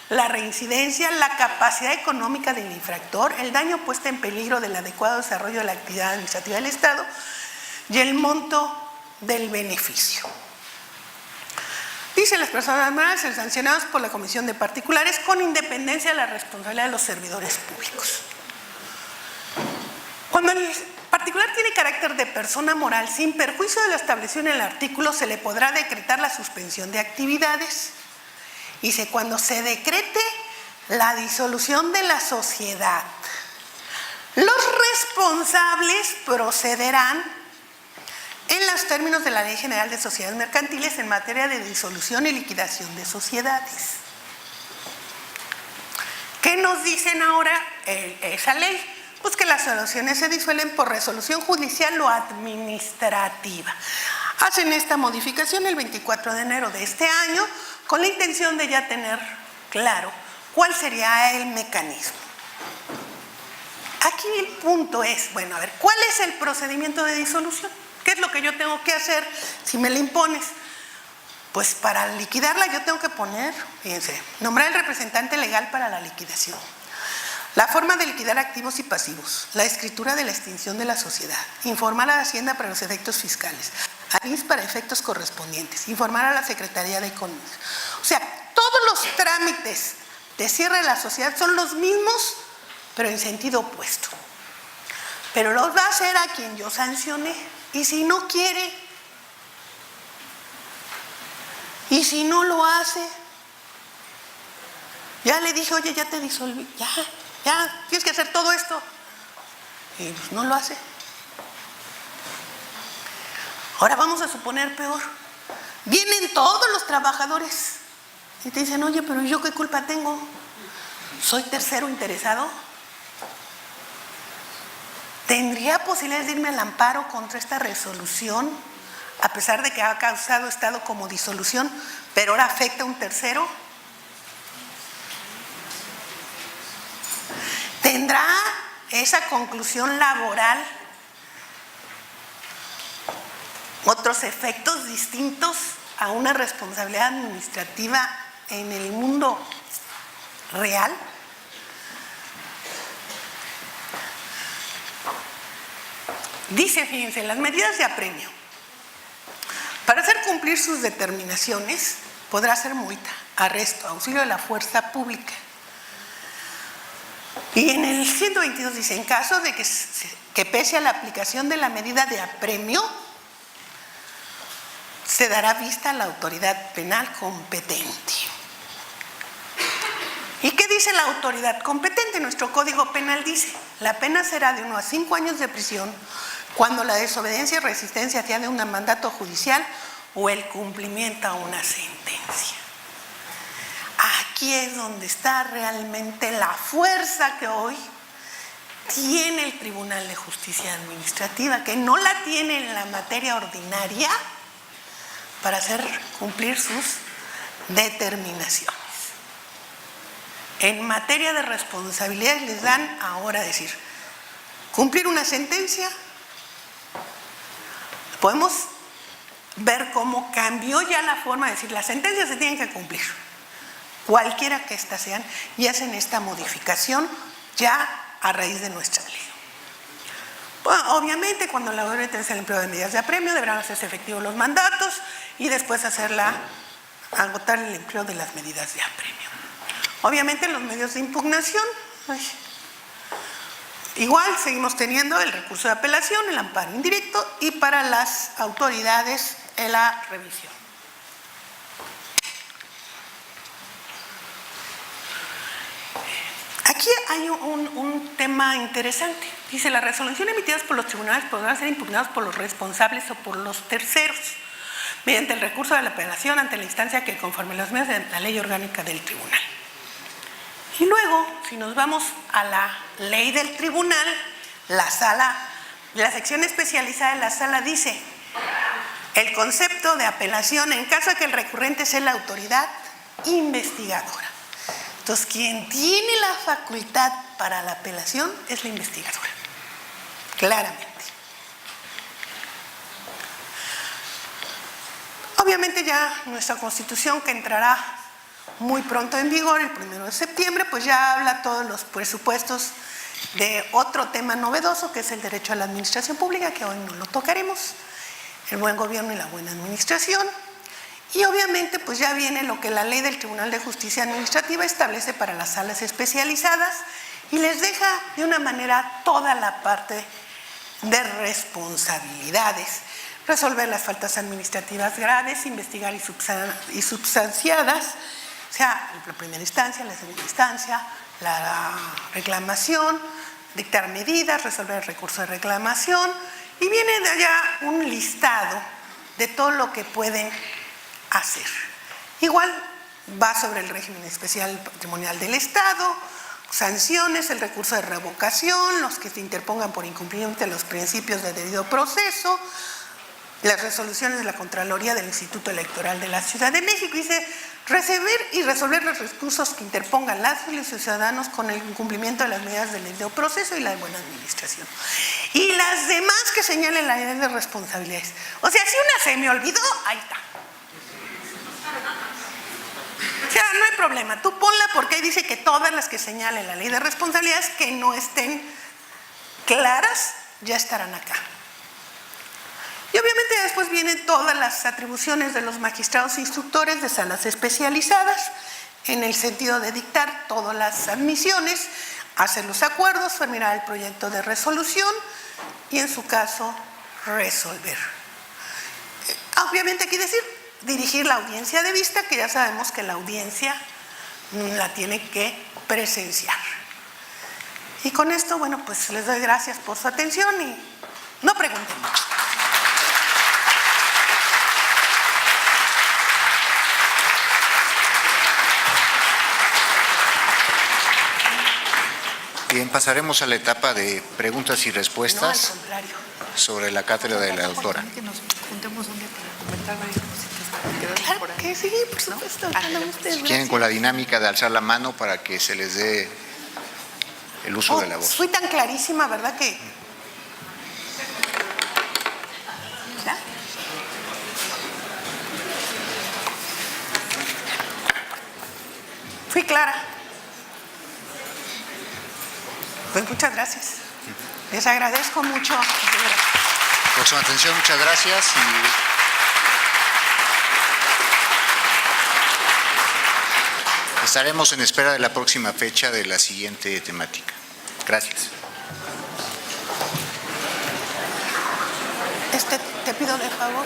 la reincidencia, la capacidad económica del infractor, el daño puesto en peligro del adecuado desarrollo de la actividad administrativa del Estado y el monto del beneficio. Dice, las personas morales son sancionadas por la comisión de particulares con independencia de la responsabilidad de los servidores públicos. Cuando el particular tiene carácter de persona moral, sin perjuicio de lo establecido en el artículo, se le podrá decretar la suspensión de actividades. Dice, cuando se decrete la disolución de la sociedad, los responsables procederán en los términos de la Ley General de Sociedades Mercantiles en materia de disolución y liquidación de sociedades. ¿Qué nos dicen ahora esa ley? Pues que las soluciones se disuelven por resolución judicial o administrativa. Hacen esta modificación el 24 de enero de este año con la intención de ya tener claro cuál sería el mecanismo. Aquí el punto es, bueno, a ver, ¿cuál es el procedimiento de disolución? ¿Qué es lo que yo tengo que hacer si me la impones? Pues para liquidarla yo tengo que poner, fíjense, nombrar el representante legal para la liquidación, la forma de liquidar activos y pasivos, la escritura de la extinción de la sociedad, informar a la Hacienda para los efectos fiscales, al INSS para efectos correspondientes, informar a la Secretaría de Economía. O sea, todos los trámites de cierre de la sociedad son los mismos, pero en sentido opuesto. pero los va a hacer a quien yo sancioné. Y si no quiere, y si no lo hace, ya le dije, oye, ya te disolví, ya, tienes que hacer todo esto. Y pues no lo hace. Ahora vamos a suponer peor. Vienen todos los trabajadores y te dicen, oye, pero ¿yo qué culpa tengo? ¿Soy tercero interesado? ¿Tendría posibilidades de irme al amparo contra esta resolución, a pesar de que ha causado estado como disolución, pero ahora afecta a un tercero? ¿Tendrá esa conclusión laboral otros efectos distintos a una responsabilidad administrativa en el mundo real? Dice, fíjense, las medidas de apremio. Para hacer cumplir sus determinaciones, podrá ser multa, arresto, auxilio de la fuerza pública. Y en el 122 dice, en caso de que pese a la aplicación de la medida de apremio, se dará vista a la autoridad penal competente. ¿Y qué dice la autoridad competente? Nuestro Código Penal dice, la pena será de 1 a 5 años de prisión cuando la desobediencia y resistencia sea de un mandato judicial o el cumplimiento a una sentencia. Aquí es donde está realmente la fuerza que hoy tiene el Tribunal de Justicia Administrativa, que no la tiene en la materia ordinaria para hacer cumplir sus determinaciones. En materia de responsabilidades les dan ahora decir, cumplir una sentencia. Podemos ver cómo cambió ya la forma de decir, las sentencias se tienen que cumplir, cualquiera que éstas sean, y hacen esta modificación ya a raíz de nuestra ley. Bueno, obviamente, cuando la ORT es el empleo de medidas de apremio, deberán hacerse efectivos los mandatos y después agotar el empleo de las medidas de apremio. Obviamente, los medios de impugnación, igual seguimos teniendo el recurso de apelación, el amparo indirecto y para las autoridades en la revisión. Aquí hay un tema interesante. Dice, las resoluciones emitidas por los tribunales podrán ser impugnadas por los responsables o por los terceros, mediante el recurso de la apelación ante la instancia que conforme las medidas de la ley orgánica del tribunal. Y luego, si nos vamos a la ley del tribunal, la sección especializada de la sala dice, el concepto de apelación en caso de que el recurrente sea la autoridad investigadora. Entonces, quien tiene la facultad para la apelación es la investigadora, claramente. Obviamente ya nuestra Constitución, que entrará muy pronto en vigor, el 1 de septiembre, pues ya habla todos los presupuestos de otro tema novedoso, que es el derecho a la administración pública, que hoy no lo tocaremos, el buen gobierno y la buena administración. Y obviamente pues ya viene lo que la ley del Tribunal de Justicia Administrativa establece para las salas especializadas y les deja de una manera toda la parte de responsabilidades, resolver las faltas administrativas graves, investigar y substanciadas, o sea, la primera instancia, la segunda instancia, la reclamación, dictar medidas, resolver el recurso de reclamación, y viene de allá un listado de todo lo que pueden hacer. Igual va sobre el régimen especial patrimonial del Estado, sanciones, el recurso de revocación, los que se interpongan por incumplimiento de los principios de debido proceso, las resoluciones de la Contraloría del Instituto Electoral de la Ciudad de México. Dice, recibir y resolver los recursos que interpongan las y los ciudadanos con el incumplimiento de las medidas del debido proceso y la buena administración. Y las demás que señalen la ley de responsabilidades. O sea, si una se me olvidó, ahí está. O sea, no hay problema, tú ponla porque ahí dice que todas las que señalen la ley de responsabilidades que no estén claras ya estarán acá. Y obviamente después vienen todas las atribuciones de los magistrados instructores de salas especializadas en el sentido de dictar todas las admisiones, hacer los acuerdos, terminar el proyecto de resolución y en su caso resolver. Obviamente hay que decir, dirigir la audiencia de vista, que ya sabemos que la audiencia la tiene que presenciar. Y con esto, bueno, pues les doy gracias por su atención y no pregunten mucho. Bien, pasaremos a la etapa de preguntas y No, al respuestas contrario. sobre la cátedra de la doctora. Que nos juntemos un día para comentar varias cositas que quedaron por Claro ahí. que sí, por supuesto. Ándale, ustedes, Si quieren, con la dinámica de alzar la mano para que se les dé el uso de la voz. Fui tan clarísima, ¿verdad que? ¿Ya? Fui clara. Pues muchas gracias. Les agradezco mucho. Por su atención, muchas gracias. Y estaremos en espera de la próxima fecha de la siguiente temática. Gracias. Te pido de favor.